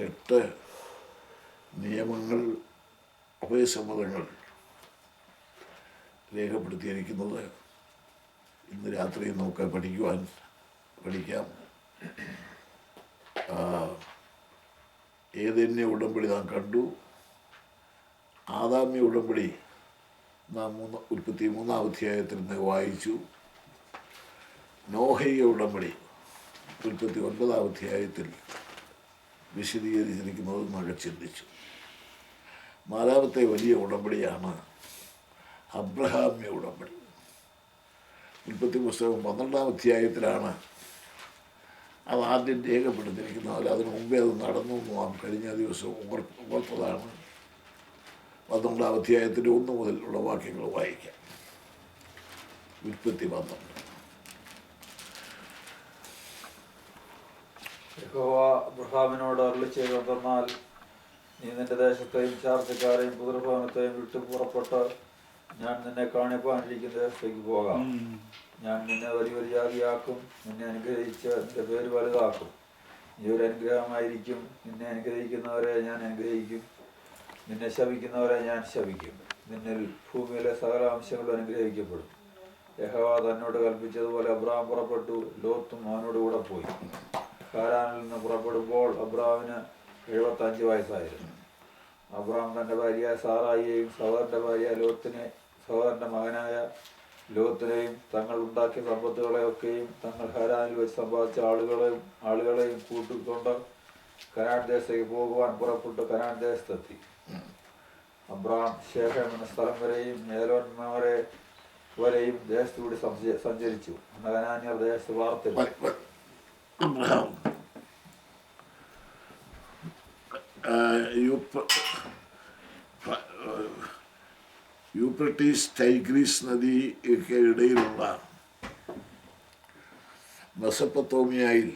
8 നിയമങ്ങൾ, ഉഭയസമ്മതങ്ങൾ രേഖപ്പെടുത്തിയിരിക്കുന്നത് ഇന്ന് രാത്രി നമുക്ക് പഠിക്കാം. ഏതെന്നെ ഉടമ്പടി നാം കണ്ടു. ആദാമ്യ ഉടമ്പടി നാം ഉൽപ്പത്തി 3-ാം അധ്യായത്തിൽ നിന്ന് വായിച്ചു. നോഹയിക ഉടമ്പടി ഉൽപ്പത്തി 9-ാം അധ്യായത്തിൽ വിശദീകരിച്ചിരിക്കുന്നത് നമ്മൾ ചിന്തിച്ചു. 4-ാമത്തെ വലിയ ഉടമ്പടിയാണ് അബ്രഹാമ്യ ഉടമ്പടി. ഉൽപ്പത്തി പുസ്തകം 12-ാം അധ്യായത്തിലാണ് അത് ആദ്യം രേഖപ്പെടുത്തിയിരിക്കുന്നത്. അതിനു മുമ്പേ അത് നടന്നു എന്ന് നാം കഴിഞ്ഞ ദിവസം ഓർത്തതാണ്. 12-ാം അധ്യായത്തിൻ്റെ 1 മുതലുള്ള വാക്യങ്ങൾ വായിക്കാം. ഉൽപ്പത്തി 12. യഹോവ അബ്രഹാമിനോട് അരുളിച്ചെയ്തതെന്നാൽ, നീ നിന്റെ ദേശത്തെയും ചാർച്ചക്കാരെയും പിതൃഭവനത്തെയും വിട്ടു പുറപ്പെട്ട് ഞാൻ നിന്നെ കാണിപ്പാനിരിക്കുന്ന ദേശത്തേക്ക് പോകാം. ഞാൻ നിന്നെ വലിയൊരു ജാതിയാക്കും, നിന്നെ അനുഗ്രഹിച്ച് നിന്റെ പേര് വലുതാക്കും. നീ ഒരു അനുഗ്രഹമായിരിക്കും. നിന്നെ അനുഗ്രഹിക്കുന്നവരെ ഞാൻ അനുഗ്രഹിക്കും, നിന്നെ ശപിക്കുന്നവരെ ഞാൻ ശപിക്കും. നിന്നിൽ ഭൂമിയിലെ സകല അംശങ്ങളും അനുഗ്രഹിക്കപ്പെടും. യഹോവ തന്നോട് കൽപ്പിച്ചതുപോലെ അബ്രഹാം പുറപ്പെട്ടു. ലോത്തും അവനോട് കൂടെ പോയി. ഹാരാനിൽ നിന്ന് പുറപ്പെടുമ്പോൾ അബ്രഹാമിന് 75 വയസ്സായിരുന്നു. അബ്രഹാം തൻ്റെ ഭാര്യ സാറായിയെയും സഹോദരൻ്റെ മകനായ ലോത്തിനെയും തങ്ങൾ ഉണ്ടാക്കിയ സമ്പത്തുകളെയൊക്കെയും തങ്ങൾ ഹാരാനിൽ വെച്ച് സമ്പാദിച്ച ആളുകളെയും കൂട്ടിക്കൊണ്ട് കനാൻ ദേശത്തേക്ക് പോകുവാൻ പുറപ്പെട്ട് കനാൻ ദേശത്തെത്തി. അബ്രഹാം ശേഖം എന്ന സ്ഥലം വരെയും ഏലോൻ വരെയും ദേശത്തുകൂടി സഞ്ചരിച്ചു. കനാന്യർ ദേശത്ത് വാർത്തില്ല. യൂഫ്രട്ടീസ് ടൈഗ്രീസ് നദിക്ക് ഇടയിലുള്ള മെസൊപ്പൊത്താമിയയിൽ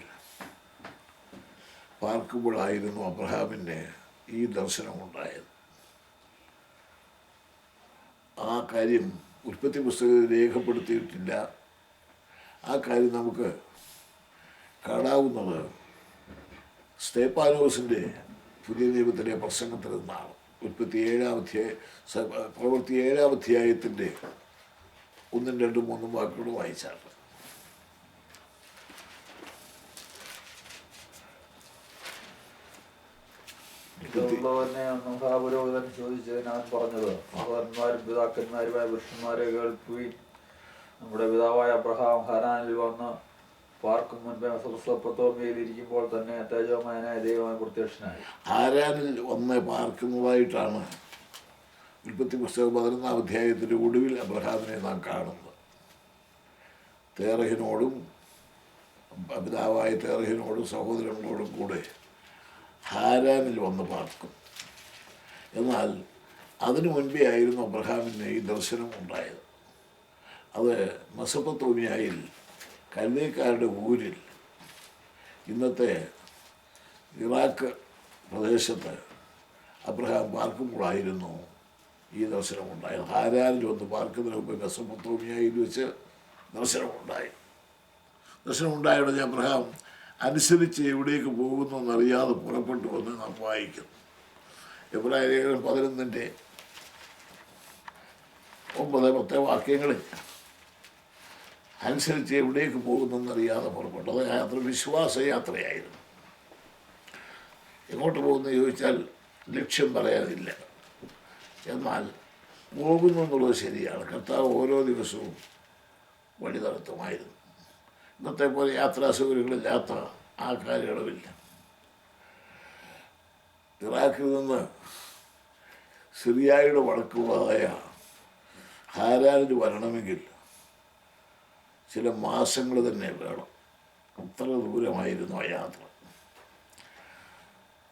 പാർക്കുമ്പോഴായിരുന്നു അബ്രഹാമിന് ഈ ദർശനമുണ്ടായത്. ആ കാര്യം ഉൽപ്പത്തി പുസ്തകത്തിൽ രേഖപ്പെടുത്തിയിട്ടില്ല. ആ കാര്യം നമുക്ക് കാണാവുന്നത് സ്തേഫാനോസിൻ്റെ പുതിയ നിയമത്തിലെ പ്രസംഗത്തിൽ നിന്നാണ്. പ്രവൃത്തി 7-ാം അധ്യായത്തിൻ്റെ 1, 2, 3 വാക്കുകൾ വായിച്ചാണ്. മഹാപുരോഹിതൻ ചോദിച്ചത് ഞാൻ പറഞ്ഞത്, സഹോദരന്മാരും പിതാക്കന്മാരുമായ പുരുഷന്മാരെ കേൾക്കുവിൻ. നമ്മുടെ പിതാവായ അബ്രഹാം ഹാരാനിൽ വന്ന് പാർക്കും മുൻപേ മെസൊപ്പൊത്താമിയയിൽ ഇരിക്കുമ്പോൾ തന്നെ തേജോമയനായ ദൈവമായി പ്രത്യക്ഷനായി. ഹാരാനിൽ വന്ന് പാർക്കുന്നതായിട്ടാണ് ഉൽപ്പത്തി പുസ്തകം 11-ാം അധ്യായത്തിൻ്റെ ഒടുവിൽ അബ്രഹാമിനെ നാം കാണുന്നത്. തേറഹിനോടും പിതാവായ തേറഹിനോടും സഹോദരങ്ങളോടും കൂടെ ഹാരാനിൽ വന്ന് പാർക്കും. എന്നാൽ അതിനു മുൻപേ ആയിരുന്നു അബ്രഹാമിന് ഈ ദർശനം ഉണ്ടായത്. അത് മെസൊപ്പൊത്താമിയയിൽ കൽദേക്കാരുടെ ഊരിൽ, ഇന്നത്തെ ഇറാഖ് പ്രദേശത്ത് അബ്രഹാം പാർക്കുമ്പോഴായിരുന്നു ഈ ദർശനമുണ്ടായത്. ഹാരാനിൽ വന്ന് പാർക്കുന്നതിന് മുമ്പ് മെസൊപ്പൊത്താമിയയിൽ വെച്ച് ദർശനമുണ്ടായത് അബ്രഹാം അനുസരിച്ച് എവിടേക്ക് പോകുന്നു എന്നറിയാതെ പുറപ്പെട്ടു വന്ന് നാം വായിക്കുന്നു. എബ്രായലേഖനം 11-ന്റെ 9-10 വാക്യങ്ങളിൽ അനുസരിച്ച് എവിടേക്ക് പോകുന്നെന്നറിയാതെ പുറപ്പെട്ടത് യാത്ര വിശ്വാസയാത്രയായിരുന്നു. എങ്ങോട്ട് പോകുന്നു ചോദിച്ചാൽ ലക്ഷ്യം പറയാനില്ല. എന്നാൽ പോകുന്നു എന്നുള്ളത് ശരിയാണ്. കർത്താവ് ഓരോ ദിവസവും വഴി നടത്തുമായിരുന്നു. ഇന്നത്തെ പോലെ യാത്രാ സൗകര്യങ്ങളില്ലാത്ത ആ കാലയളവില്ല. ഇറാഖിൽ നിന്ന് സിറിയയുടെ വടക്കുള്ളതായ ഹാരാനിൽ വരണമെങ്കിൽ ചില മാസങ്ങൾ തന്നെ വേണം. അത്ര ദൂരമായിരുന്നു ആ യാത്ര.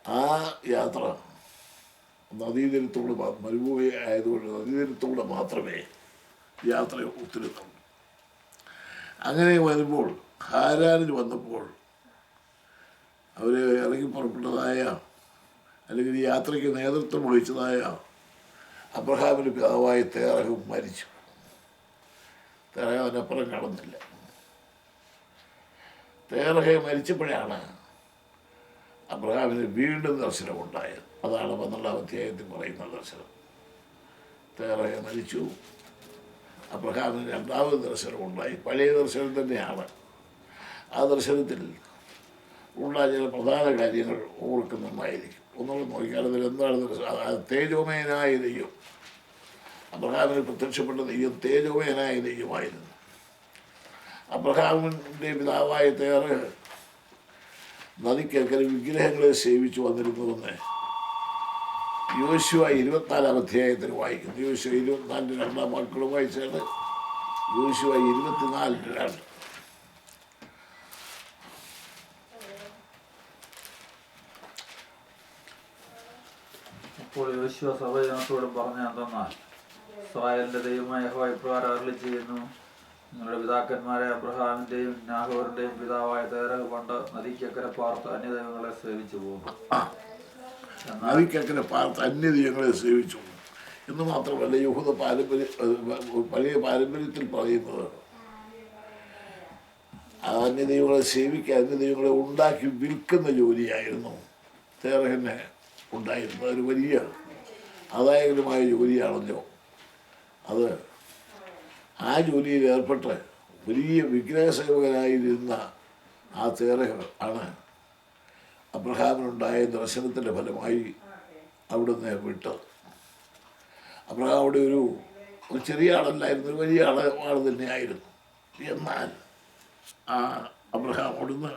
ആ യാത്ര നദീതീരത്തോട് മരുഭൂമി ആയതുകൊണ്ട് നദീതീരത്തോടെ മാത്രമേ യാത്ര ഒത്തിരുന്നുള്ളൂ. അങ്ങനെ വരുമ്പോൾ ഹാരാനിൽ വന്നപ്പോൾ അവർ ഇറങ്ങി പുറപ്പെട്ടതായ അല്ലെങ്കിൽ ഈ യാത്രയ്ക്ക് നേതൃത്വം വഹിച്ചതായ അബ്രഹാമിൻ്റെ പിതാവായ തേറഹ് മരിച്ചു. തേറഹ് അതിനപ്പുറം കടന്നില്ല. തേറഹ് മരിച്ചപ്പോഴാണ് അബ്രഹാമിന് വീണ്ടും ദർശനമുണ്ടായത്. അതാണ് 12-ാം അധ്യായത്തിൽ പറയുന്ന ദർശനം. തേറഹ മരിച്ചു, അബ്രഹാമിന് രണ്ടാമത് ദർശനമുണ്ടായി. പഴയ ദർശനം തന്നെയാണ്. ആ ദർശനത്തിൽ ഉള്ള ചില പ്രധാന കാര്യങ്ങൾ ഓർക്കുന്നതായിരിക്കും. ഒന്നുകൂടെ നോക്കിയാൽ അതിൽ എന്താണ് ദർശനം? തേജോമയനായ ദൈവം. അബ്രഹാമിന് പ്രത്യക്ഷപ്പെട്ട ദൈവം തേജോമയനായ ദൈവമായിരുന്നു. അബ്രഹാമിൻ്റെ പിതാവായ തേറഹ നദിക്കക്കരെ വിഗ്രഹങ്ങളെ സേവിച്ചു വന്നിരുന്നുവെന്ന് യോശുവ 24-ാം അധ്യായത്തിൽ വായിക്കുന്നു. യോശുവ 24 2 വാക്കുകൾ വായിച്ചാണ് യോശുവ 24:2. അപ്പോൾ യോശുവ സഭജനത്തോട് പറഞ്ഞ എന്തെന്നാൽ, ഇസ്രായേലിന്റെ ദൈവമായ യഹോവ ഇപ്രകാരം അരുളി ചെയ്യുന്നു, നിങ്ങളുടെ പിതാക്കന്മാരെ അബ്രഹാമിന്റെയും നാഹോറിന്റെയും പിതാവായ തേരഹ് പണ്ട് നദിക്കക്കരെ പാർത്ത് അന്യദൈവങ്ങളെ സേവിച്ചു പോകുന്നു. നദിക്കക്കരെ പാർത്ത് അന്യദൈവങ്ങളെ സേവിച്ചു എന്ന് മാത്രമല്ല, യഹൂദ പഴയ പാരമ്പര്യത്തിൽ പറയുന്നത് അന്യദൈവങ്ങളെ സേവിക്കുക, അന്യദൈവങ്ങളെ ഉണ്ടാക്കി വിൽക്കുന്ന ജോലിയായിരുന്നു തേരഹിന് ഉണ്ടായിരുന്നത്. ഒരു വലിയ ആദായകരമായ ജോലിയാണല്ലോ അത്. ആ ജോലിയിൽ ഏർപ്പെട്ട് വലിയ വിഗ്രഹസേവകനായിരുന്ന ആ തേരഹ് ആണ് അബ്രഹാമിനുണ്ടായ ദർശനത്തിൻ്റെ ഫലമായി അവിടുന്ന് വിട്ടത്. അബ്രഹാം അവിടെ ഒരു ചെറിയ ആളല്ലായിരുന്നു, ഒരു വലിയ ആൾ തന്നെയായിരുന്നു. എന്നാൽ ആ അബ്രഹാം അവിടുന്ന്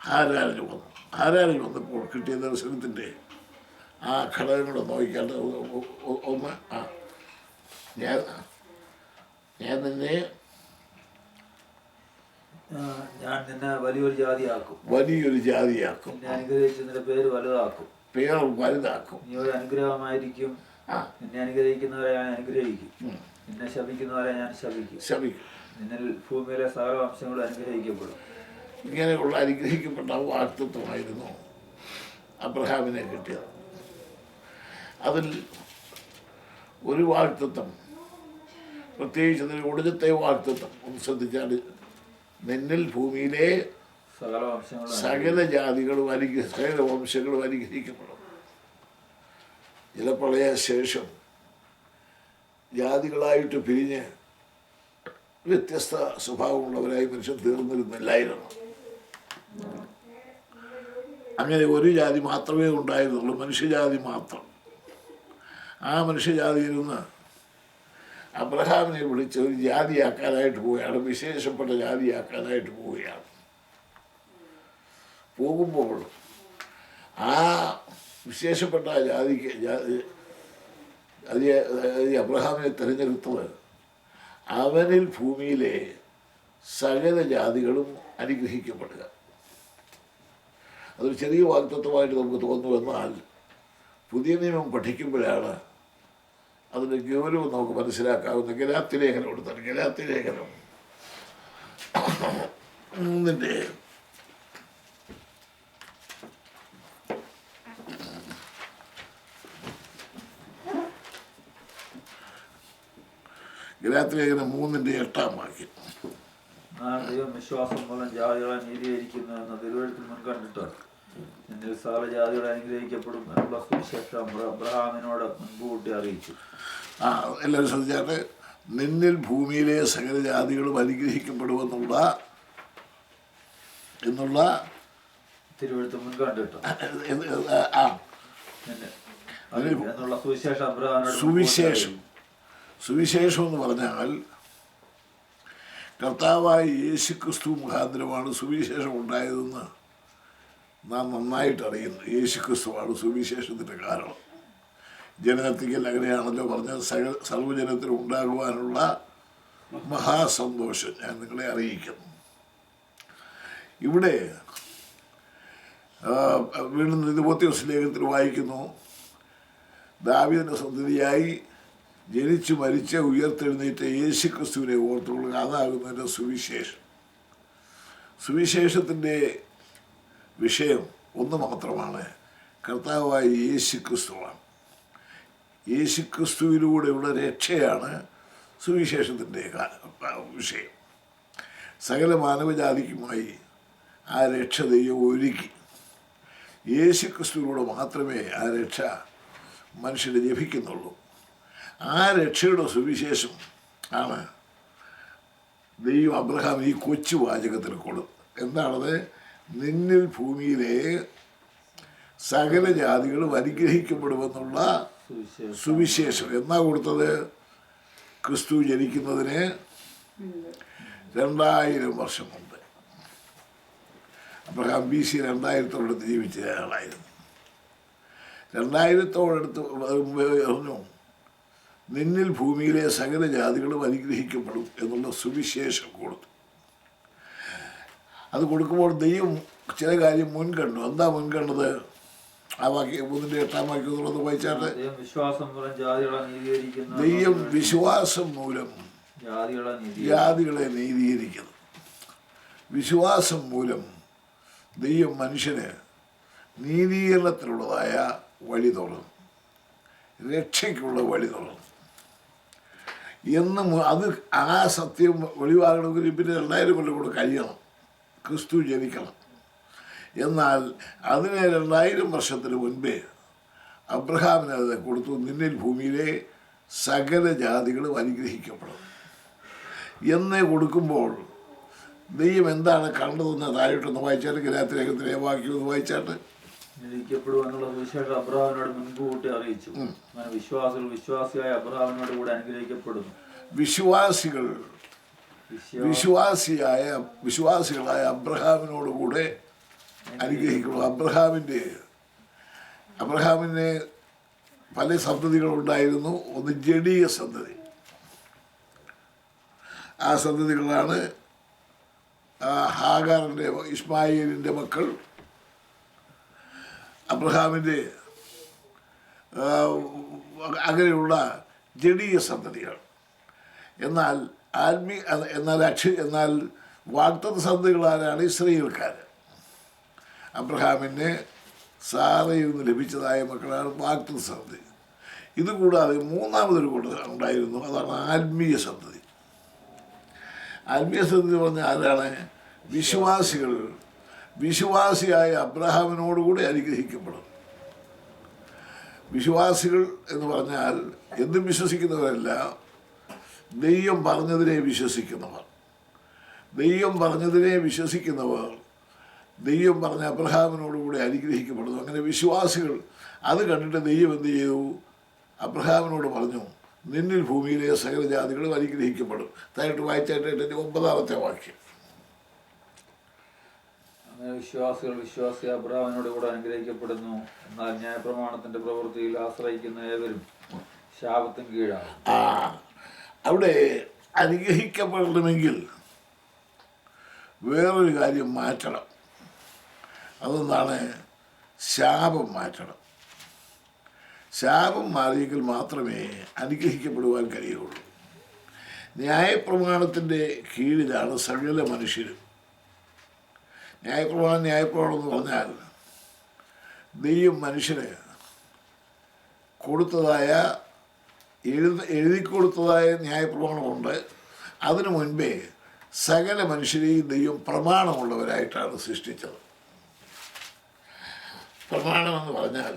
ഹാരാനിൽ വന്നു. ഹാരാനിൽ വന്നപ്പോൾ കിട്ടിയ ദർശനത്തിൻ്റെ ആ ഘടകങ്ങൾ നോക്കിക്കാണ്ട് ഒന്ന് ഞാൻ നിന്നെ വലിയൊരു ജാതിയാക്കും, നിന്നെ അനുഗ്രഹിച്ച് നിന്റെ പേര് വലുതാക്കും, നീ ഒരു അനുഗ്രഹമായിരിക്കും. നിന്നെ അനുഗ്രഹിക്കുന്നവരെ ഞാൻ അനുഗ്രഹിക്കും, നിന്നെ ശപിക്കുന്നവരെ ഞാൻ ശപിക്കും. നിന്നിൽ ഭൂമിയിലെ സകല വംശങ്ങളും അനുഗ്രഹിക്കപ്പെടും. ഇങ്ങനെയുള്ള അനുഗ്രഹിക്കപ്പെട്ട വാക്തത്വമായിരുന്നു അബ്രഹാമിനെ കിട്ടിയത്. അതിൽ ഒരു വാക്തത്വം, പ്രത്യേകിച്ച് അതിൽ ഒടുക്കത്തെ വാക്തത്വം ഒന്ന് ശ്രദ്ധിച്ചാൽ, നിന്നിൽ ഭൂമിയിലെ സകല ജാതികളും സകല വംശങ്ങളും അനുഗ്രഹിക്കപ്പെടും. ജലപ്രളയ ശേഷം ജാതികളായിട്ട് പിരിഞ്ഞ് വ്യത്യസ്ത സ്വഭാവമുള്ളവരായി മനുഷ്യൻ തീർന്നിരുന്നില്ലായിരുന്നു. അങ്ങനെ ഒരു ജാതി മാത്രമേ ഉണ്ടായിരുന്നുള്ളൂ, മനുഷ്യജാതി മാത്രം. ആ മനുഷ്യജാതിയിൽ നിന്ന് അബ്രഹാമിനെ വിളിച്ച് ഒരു ജാതിയാക്കാനായിട്ട് പോവുകയാണ്, വിശേഷപ്പെട്ട ജാതിയാക്കാനായിട്ട് പോവുകയാണ്. പോകുമ്പോൾ ആ വിശേഷപ്പെട്ട ജാതിക്ക് അബ്രഹാമിനെ തിരഞ്ഞെടുത്തത് അവനിൽ ഭൂമിയിലെ സകല ജാതികളും അനുഗ്രഹിക്കപ്പെടുക. അതൊരു ചെറിയ വാഗ്ദത്വമായിട്ട് നമുക്ക് തോന്നുന്നു. എന്നാൽ പുതിയ നിയമം പഠിക്കുമ്പോഴാണ് അതിൻ്റെ ഗൗരവം നമുക്ക് മനസ്സിലാക്കാവുന്ന. ഗലാത്യലേഖനം എടുത്താൽ ഗലാത്യലേഖനം 3 ഗലാത്യലേഖനം 3:8 വാക്യം. ദൈവം വിശ്വാസം മൂലം ജാതികളെ നീതീകരിക്കുന്നു എന്ന് തിരുവെഴുത്തിൽ മുൻകണ്ടിട്ട് നിന്നിൽ സകല ജാതികളെ അനുഗ്രഹിക്കപ്പെടും എന്നുള്ള സുവിശേഷം അബ്രഹാമിനോട് മുൻകൂട്ടി അറിയിച്ചു. എല്ലാവരും ശ്രദ്ധിച്ചാൽ, നിന്നിൽ ഭൂമിയിലെ സകല ജാതികളും അനുഗ്രഹിക്കപ്പെടുമെന്നുള്ള തിരുവെഴുത്ത് മുൻകണ്ടിട്ട് സുവിശേഷം എന്ന് പറഞ്ഞാൽ കർത്താവായ യേശുക്രിസ്തു മുഖാന്തരമാണ് സുവിശേഷം ഉണ്ടായതെന്ന് നാം നന്നായിട്ട് അറിയുന്നു. യേശുക്രിസ്തുവാണ് സുവിശേഷത്തിൻ്റെ കാരണം. ജനനത്തിക്കൽ അങ്ങനെയാണല്ലോ പറഞ്ഞത്, സർവ്വജനത്തിന് ഉണ്ടാകുവാനുള്ള മഹാസന്തോഷം ഞാൻ നിങ്ങളെ അറിയിക്കുന്നു. ഇവിടെ വീണ്ടും തിമോഥെയോസ് ലേഖനത്തിൽ വായിക്കുന്നു, ദാവീദിന്റെ സന്തതിയായി ജനിച്ചു മരിച്ച ഉയർത്തെഴുന്നേറ്റ യേശുക്രിസ്തുവിനെ ഓർത്തുകൊള്ളുക, അതാകുന്നതിൻ്റെ സുവിശേഷം. സുവിശേഷത്തിൻ്റെ വിഷയം ഒന്ന് മാത്രമാണ്, കർത്താവായ യേശുക്രിസ്തുവാണ്. യേശുക്രിസ്തുവിലൂടെയുള്ള രക്ഷയാണ് സുവിശേഷത്തിൻ്റെ വിഷയം. സകല മാനവജാതിക്കുമായി ആ രക്ഷ ദൈവം ഒരുക്കി. യേശു ക്രിസ്തുവിലൂടെ മാത്രമേ ആ രക്ഷ മനുഷ്യന് ലഭിക്കുന്നുള്ളൂ. ആ രക്ഷയുടെ സുവിശേഷം ആണ് ദൈവം അബ്രഹാം ഈ കൊച്ചു വാചകത്തിൽ കൊടുത്തു. എന്താണത്? നിന്നിൽ ഭൂമിയിലെ സകല ജാതികളും അനുഗ്രഹിക്കപ്പെടുമെന്നുള്ള സുവിശേഷം. എന്നാ കൊടുത്തത്? ക്രിസ്തു ജനിക്കുന്നതിന് 2000 വർഷം മുമ്പ്. അബ്രഹാം BC 2000 ജീവിച്ച ആളായിരുന്നു. 2000 പറഞ്ഞു നിന്നിൽ ഭൂമിയിലെ സകല ജാതികളും അനുഗ്രഹിക്കപ്പെടും എന്നുള്ള സുവിശേഷം കൊടുത്തു. അത് കൊടുക്കുമ്പോൾ ദൈവം ചില കാര്യം മുൻകണ്ടു. എന്താ മുൻകണ്ടത്? ആ വാക്യം 3:8 വാക്യം വായിച്ചാട്ട്, ദൈവം വിശ്വാസം മൂലം ജാതികളെ നീതീകരിക്കുന്നു. വിശ്വാസം മൂലം ദൈവം മനുഷ്യന് നീതീകരണത്തിനുള്ളതായ വഴി തുറന്നു, രക്ഷയ്ക്കുള്ള വഴി തുറന്നു എന്ന്. അത് ആ സത്യം വെളിവാകണമെങ്കിൽ പിന്നെ 2000 കൊല്ലം കൂടെ കഴിയണം, ക്രിസ്തു ജനിക്കണം. എന്നാൽ അതിനെ 2000 വർഷത്തിന് മുൻപേ അബ്രഹാമിന് അത് കൊടുത്തു. നിന്നിൽ ഭൂമിയിലെ സകല ജാതികളും അനുഗ്രഹിക്കപ്പെടും എന്ന് കൊടുക്കുമ്പോൾ ദൈവം എന്താണ് കണ്ടതെന്ന് താഴോട്ടൊന്ന് വായിച്ചാൽ, ഗലാത്യലേഖനത്തിലെ വാക്യം ഒന്ന് വായിച്ചാട്ട്, അനുഗ്രഹിക്കപ്പെടുമെന്നുള്ള സുവിശേഷം അബ്രഹാമിനോട് മുൻകൂട്ടി അറിയിച്ചു. വിശ്വാസികൾ വിശ്വാസിയായ അബ്രഹാമിനോട് കൂടെ അനുഗ്രഹിക്കപ്പെടുന്നു. വിശ്വാസികളായ അബ്രഹാമിനോട് കൂടെ അനുഗ്രഹിക്കണം. അബ്രഹാമിന് പല സന്തതികളുണ്ടായിരുന്നു. ഒന്ന് ജഡീയ സന്തതി. ആ സന്തതികളാണ് ഹാഗാറിൻ്റെ, ഇസ്മായിലിൻ്റെ മക്കൾ. അബ്രഹാമിൻ്റെ അങ്ങനെയുള്ള ജഡീയ സന്തതികൾ. എന്നാൽ എന്നാൽ വാഗ്ദത്ത സന്തതികളാരാണ്? ഇസ്രായേൽക്കാർ. അബ്രഹാമിന് സാറയിൽ നിന്ന് ലഭിച്ചതായ മക്കളാണ് വാഗ്ദത്ത സന്തതി. ഇതുകൂടാതെ മൂന്നാമതൊരു കൂട്ടം ഉണ്ടായിരുന്നു, അതാണ് ആത്മീയ സന്തതി. ആത്മീയ സന്തതി പറഞ്ഞ ആരാണ്? വിശ്വാസിയായ അബ്രഹാമിനോടുകൂടി അനുഗ്രഹിക്കപ്പെടും. വിശ്വാസികൾ എന്ന് പറഞ്ഞാൽ എന്തും വിശ്വസിക്കുന്നവരല്ല, ദൈവം പറഞ്ഞതിനെ വിശ്വസിക്കുന്നവർ. ദൈവം പറഞ്ഞ അബ്രഹാമിനോടുകൂടി അനുഗ്രഹിക്കപ്പെടുന്നു. അങ്ങനെ വിശ്വാസികൾ അത് കണ്ടിട്ട് ദൈവം എന്ത് ചെയ്തു? അബ്രഹാമിനോട് പറഞ്ഞു, നിന്നിൽ ഭൂമിയിലെ സകല ജാതികളും അനുഗ്രഹിക്കപ്പെടും. താഴോട്ട് വായിച്ചായിട്ട് 9 വാക്യം. അങ്ങനെ വിശ്വാസികൾ അബ്രഹാമിനോട് കൂടെ അനുഗ്രഹിക്കപ്പെടുന്നു. എന്നാൽ ന്യായപ്രമാണത്തിന്റെ പ്രവൃത്തിയിൽ ആശ്രയിക്കുന്ന ഏവരും ശാപത്തിന് കീഴാണ്. അവിടെ അനുഗ്രഹിക്കപ്പെടണമെങ്കിൽ വേറൊരു കാര്യം മാറ്റണം. അതെന്താണ്? ശാപം മാറ്റണം. ശാപം മാറിയെങ്കിൽ മാത്രമേ അനുഗ്രഹിക്കപ്പെടുവാൻ കഴിയുള്ളൂ. ന്യായപ്രമാണത്തിൻ്റെ കീഴിലാണ് സകല മനുഷ്യരും. ന്യായപ്രമാണം എന്ന് പറഞ്ഞാൽ ദൈവം മനുഷ്യന് എഴുതി കൊടുത്തതായ ന്യായപ്രമാണമുണ്ട്. അതിനു മുൻപേ സകല മനുഷ്യരെയും ദൈവം പ്രമാണമുള്ളവരായിട്ടാണ് സൃഷ്ടിച്ചത്. പ്രമാണമെന്ന് പറഞ്ഞാൽ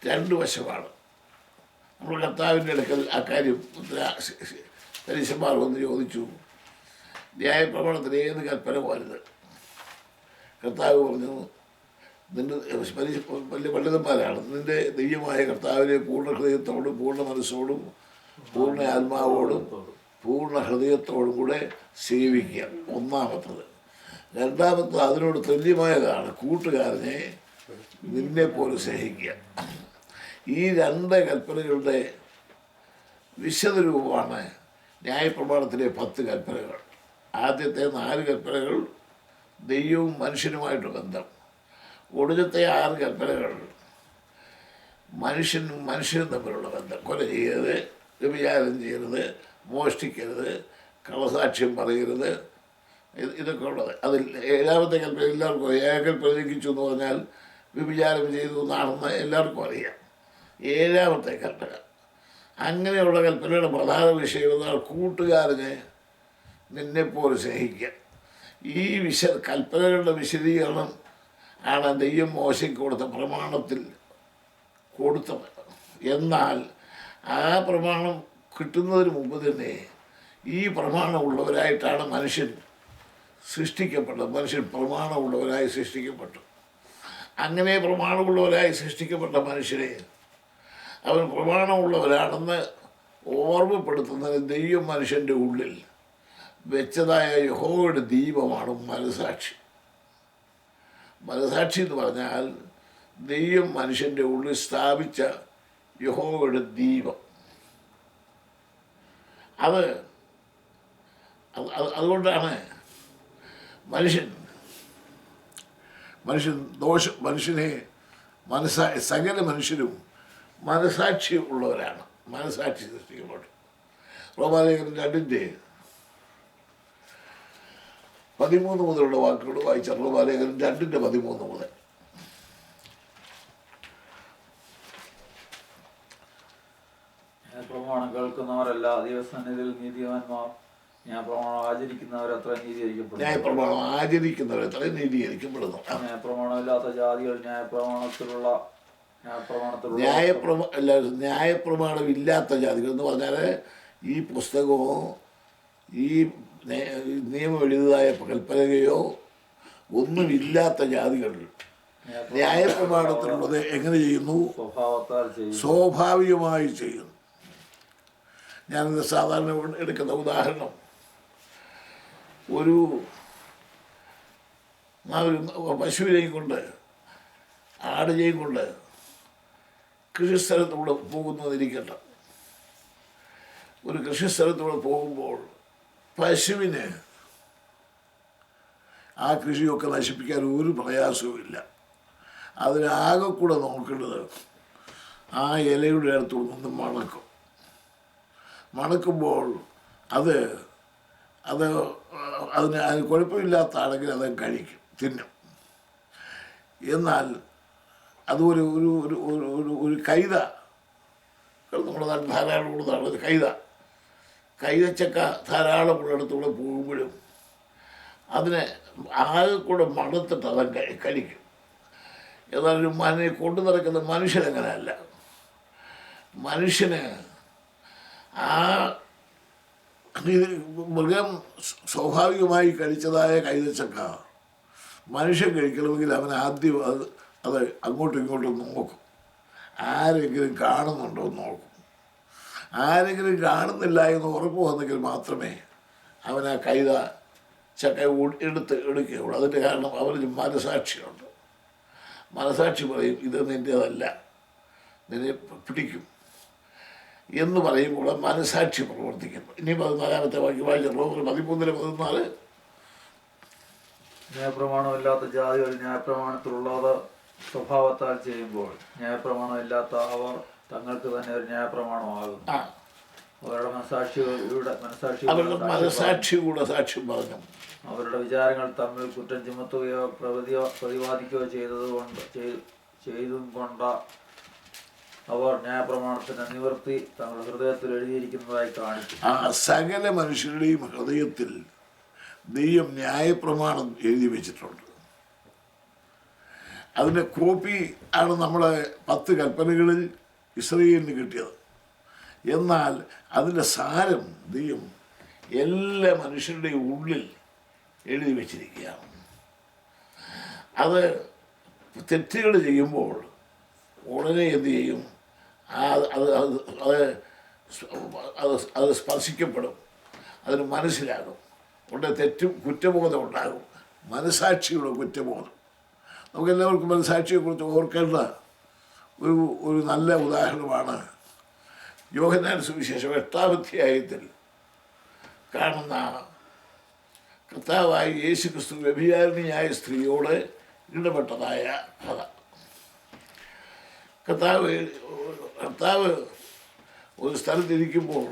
2 വശമാണ്. നമ്മൾ കർത്താവിൻ്റെ അടുക്കൽ അക്കാര്യം പരീശന്മാർ വന്ന് ചോദിച്ചു, ന്യായപ്രമാണത്തിന് ഏത് കൽപ്പന പോരുത്? കർത്താവ് പറഞ്ഞു, നിന്റെ വലിയ പണ്ഡിതന്മാരാണ്, നിന്റെ ദൈവമായ കർത്താവിനെ പൂർണ്ണ ഹൃദയത്തോടും പൂർണ്ണ മനസ്സോടും പൂർണ്ണ ആത്മാവോടും പൂർണ്ണ ഹൃദയത്തോടും കൂടെ സേവിക്കുക, ഒന്നാമത്തത്. രണ്ടാമത്തത് അതിനോട് തുല്യമായതാണ്, കൂട്ടുകാരനെ നിന്നെപ്പോലെ സ്നേഹിക്കുക. ഈ 2 കൽപ്പനകളുടെ വിശദരൂപമാണ് ന്യായപ്രമാണത്തിലെ 10 കൽപ്പനകൾ. ആദ്യത്തെ 4 കൽപ്പനകൾ ദൈവവും മനുഷ്യനുമായിട്ട് ബന്ധം. ഒടുവിലത്തെ 6 കൽപ്പനകൾ മനുഷ്യനും തമ്മിലുള്ള ബന്ധം. കൊല ചെയ്യരുത്, വ്യഭിചാരം ചെയ്യരുത്, മോഷ്ടിക്കരുത്, കള്ളസാക്ഷ്യം പറയരുത്, ഇതൊക്കെ ഉള്ളത്. അതിൽ 7ാമത്തെ കൽപ്പന എല്ലാവർക്കും ഏകൽപ്പന ലംഘിച്ചു എന്ന് പറഞ്ഞാൽ വ്യഭിചാരം ചെയ്തു എന്നാണെന്ന് എല്ലാവർക്കും അറിയാം. 7ാമത്തെ കൽപ്പന. അങ്ങനെയുള്ള കൽപ്പനയുടെ പ്രധാന വിഷയം എന്നാൽ കൂട്ടുകാരനെ നിന്നെപ്പോലെ സ്നേഹിക്കുക. ഈ കൽപ്പനകളുടെ വിശദീകരണം ആണ് ദൈവം മോശയ്ക്ക് കൊടുത്ത പ്രമാണത്തിൽ കൊടുത്തത്. എന്നാൽ ആ പ്രമാണം കിട്ടുന്നതിന് മുമ്പ് തന്നെ ഈ പ്രമാണമുള്ളവരായിട്ടാണ് മനുഷ്യൻ സൃഷ്ടിക്കപ്പെട്ടത്. മനുഷ്യൻ പ്രമാണമുള്ളവരായി സൃഷ്ടിക്കപ്പെട്ടു. അങ്ങനെ പ്രമാണമുള്ളവരായി സൃഷ്ടിക്കപ്പെട്ട മനുഷ്യരെ അവൻ പ്രമാണമുള്ളവരാണെന്ന് ഓർമ്മപ്പെടുത്തുന്നതിന് ദൈവം മനുഷ്യൻ്റെ ഉള്ളിൽ വെച്ചതായ യഹോവയുടെ ദീപമാണ് മനസാക്ഷി. മനസാക്ഷി എന്ന് പറഞ്ഞാൽ ദൈവം മനുഷ്യൻ്റെ ഉള്ളിൽ സ്ഥാപിച്ച യഹോവയുടെ ദീപം. അതുകൊണ്ടാണ് മനുഷ്യനെ സകല മനുഷ്യരും മനസാക്ഷി ഉള്ളവരാണ്. മനസാക്ഷി സൃഷ്ടിക്കപ്പെട്ടു. റോമാലേഖനം 2:13 മുതലുള്ള വാക്കുകൾ വായിച്ച റോമാലേഖനം 2:13 മുതൽ. പ്രമാണം കേൾക്കുന്നവരല്ല ദൈവസന്നിധിയിൽ നീതിമാന്മാർ, ന്യായപ്രമാണം ആചരിക്കുന്നവരത്ര നീതീകരിക്കപ്പെടുന്നു. ന്യായപ്രമാണം ആചരിക്കുന്നവരത്ര നീതീകരിക്കപ്പെടുന്നു. ന്യായപ്രമാണമില്ലാത്ത ജാതികൾ ന്യായപ്രമാണം ഇല്ലാത്ത ജാതികൾ എന്ന് പറഞ്ഞാൽ ഈ പുസ്തകമോ ഈ നിയമം എഴുതിയതായ കൽപ്പനകയോ ഒന്നുമില്ലാത്ത ജാതികൾ ന്യായപ്രമാണത്തിലുള്ളത് എങ്ങനെ ചെയ്യുന്നു? സ്വാഭാവികമായി ചെയ്യുന്നു. ഞാനിത് സാധാരണ എടുക്കുന്ന ഉദാഹരണം, ഒരു പശുവിനെയും കൊണ്ട് ആടിനെയും കൊണ്ട് കൃഷിസ്ഥലത്തൂടെ പോകുന്നതിരിക്കട്ടെ. ഒരു കൃഷിസ്ഥലത്തൂടെ പോകുമ്പോൾ പശുവിന് ആ കൃഷിയൊക്കെ നശിപ്പിക്കാൻ ഒരു പ്രയാസവുമില്ല. അതിനാകെ കൂടെ നോക്കേണ്ടത് ആ ഇലയുടെ അടുത്തുള്ള നിന്ന് മണക്കുമ്പോൾ അതിന് കുഴപ്പമില്ലാത്താണെങ്കിൽ അത് കഴിക്കും, തിന്നും. എന്നാൽ അതൊരു ഒരു ഒരു കൈത നമ്മുടെ നാട്ടിൽ ധാരാളം ഉള്ളതാണ്. ഒരു കൈതച്ചക്ക ധാരാളം ഉള്ളിടത്തൂടെ പോകുമ്പോഴും അതിനെ ആകെ കൂടെ മണത്തിട്ട് അവൻ കഴിക്കും. എന്നാൽ ഒരു കൊണ്ടു നടക്കുന്ന മനുഷ്യനങ്ങനെയല്ല. മനുഷ്യന് ആ മൃഗം സ്വാഭാവികമായി കഴിച്ചതായ കൈതച്ചക്ക മനുഷ്യൻ കഴിക്കണമെങ്കിൽ അവൻ ആദ്യം അത് അങ്ങോട്ടും ഇങ്ങോട്ടും നോക്കും. ആരെങ്കിലും കാണുന്നുണ്ടോ എന്ന് നോക്കും. ആരെങ്കിലും കാണുന്നില്ല എന്ന് ഉറപ്പ് വന്നെങ്കിൽ മാത്രമേ അവൻ ആ കൈത ചക്ക എടുക്കുകയുള്ളൂ. അതിൻ്റെ കാരണം അവന് മനസാക്ഷിയുണ്ട്. മനസാക്ഷി പറയും ഇത് നിൻ്റേതല്ല, നിന്നെ പിടിക്കും എന്ന് പറയുമ്പോൾ മനസാക്ഷി പ്രവർത്തിക്കുന്നു. ഇനി 14-ാമത്തെ വാക്യം വായിച്ച 13-14. ന്യായപ്രമാണമില്ലാത്ത ജാതികൾ ന്യായപ്രമാണത്തിലുള്ളത് സ്വഭാവത്താൽ ചെയ്യുമ്പോൾ ന്യായപ്രമാണമില്ലാത്ത അവർ തങ്ങൾക്ക് തന്നെ ഒരു ന്യായപ്രമാണമാകുന്നു. അവരുടെ മനസാക്ഷിയുടെ സാക്ഷ്യം പറഞ്ഞു. അവരുടെ വിചാരങ്ങൾ തമ്മിൽ കുറ്റം ചുമത്തുകയോ പ്രതിവാദിക്കുകയോ ചെയ്തും കൊണ്ട അവർ ന്യായപ്രമാണത്തിന്റെ നിവൃത്തി തങ്ങളുടെ ഹൃദയത്തിൽ എഴുതിയിരിക്കുന്നതായി കാണിക്കും. സകല മനുഷ്യരുടെയും ഹൃദയത്തിൽ ദൈവം ന്യായപ്രമാണം എഴുതി വെച്ചിട്ടുണ്ട്. അതിൻ്റെ കോപ്പി ആണ് നമ്മളെ 10 കൽപ്പനകളിൽ ഇസ്രായേലിന് കിട്ടിയത്. എന്നാൽ അതിൻ്റെ സാരം ദൈവം എല്ലാ മനുഷ്യരുടെയും ഉള്ളിൽ എഴുതി വച്ചിരിക്കുകയാണ്. അത് തെറ്റുകൾ ചെയ്യുമ്പോൾ ഉടനെ എന്ത് ചെയ്യും? അത് സ്പർശിക്കപ്പെടും, അതിന് മനസ്സിലാകും. ഉടനെ കുറ്റബോധം ഉണ്ടാകും, മനസാക്ഷിയുടെ കുറ്റബോധം. നമുക്കെല്ലാവർക്കും മനസാക്ഷിയെക്കുറിച്ച് ഓർക്കേണ്ട ഒരു നല്ല ഉദാഹരണമാണ് യോഹന്നാൻ സുവിശേഷം 8-ാം അധ്യായത്തിൽ കാണുന്ന കർത്താവായ യേശുക്രിസ്തു വ്യഭിചാരിണിയായ സ്ത്രീയോട് ഇടപെട്ടതായ കഥ. കർത്താവ് ഒരു സ്ഥലത്തിരിക്കുമ്പോൾ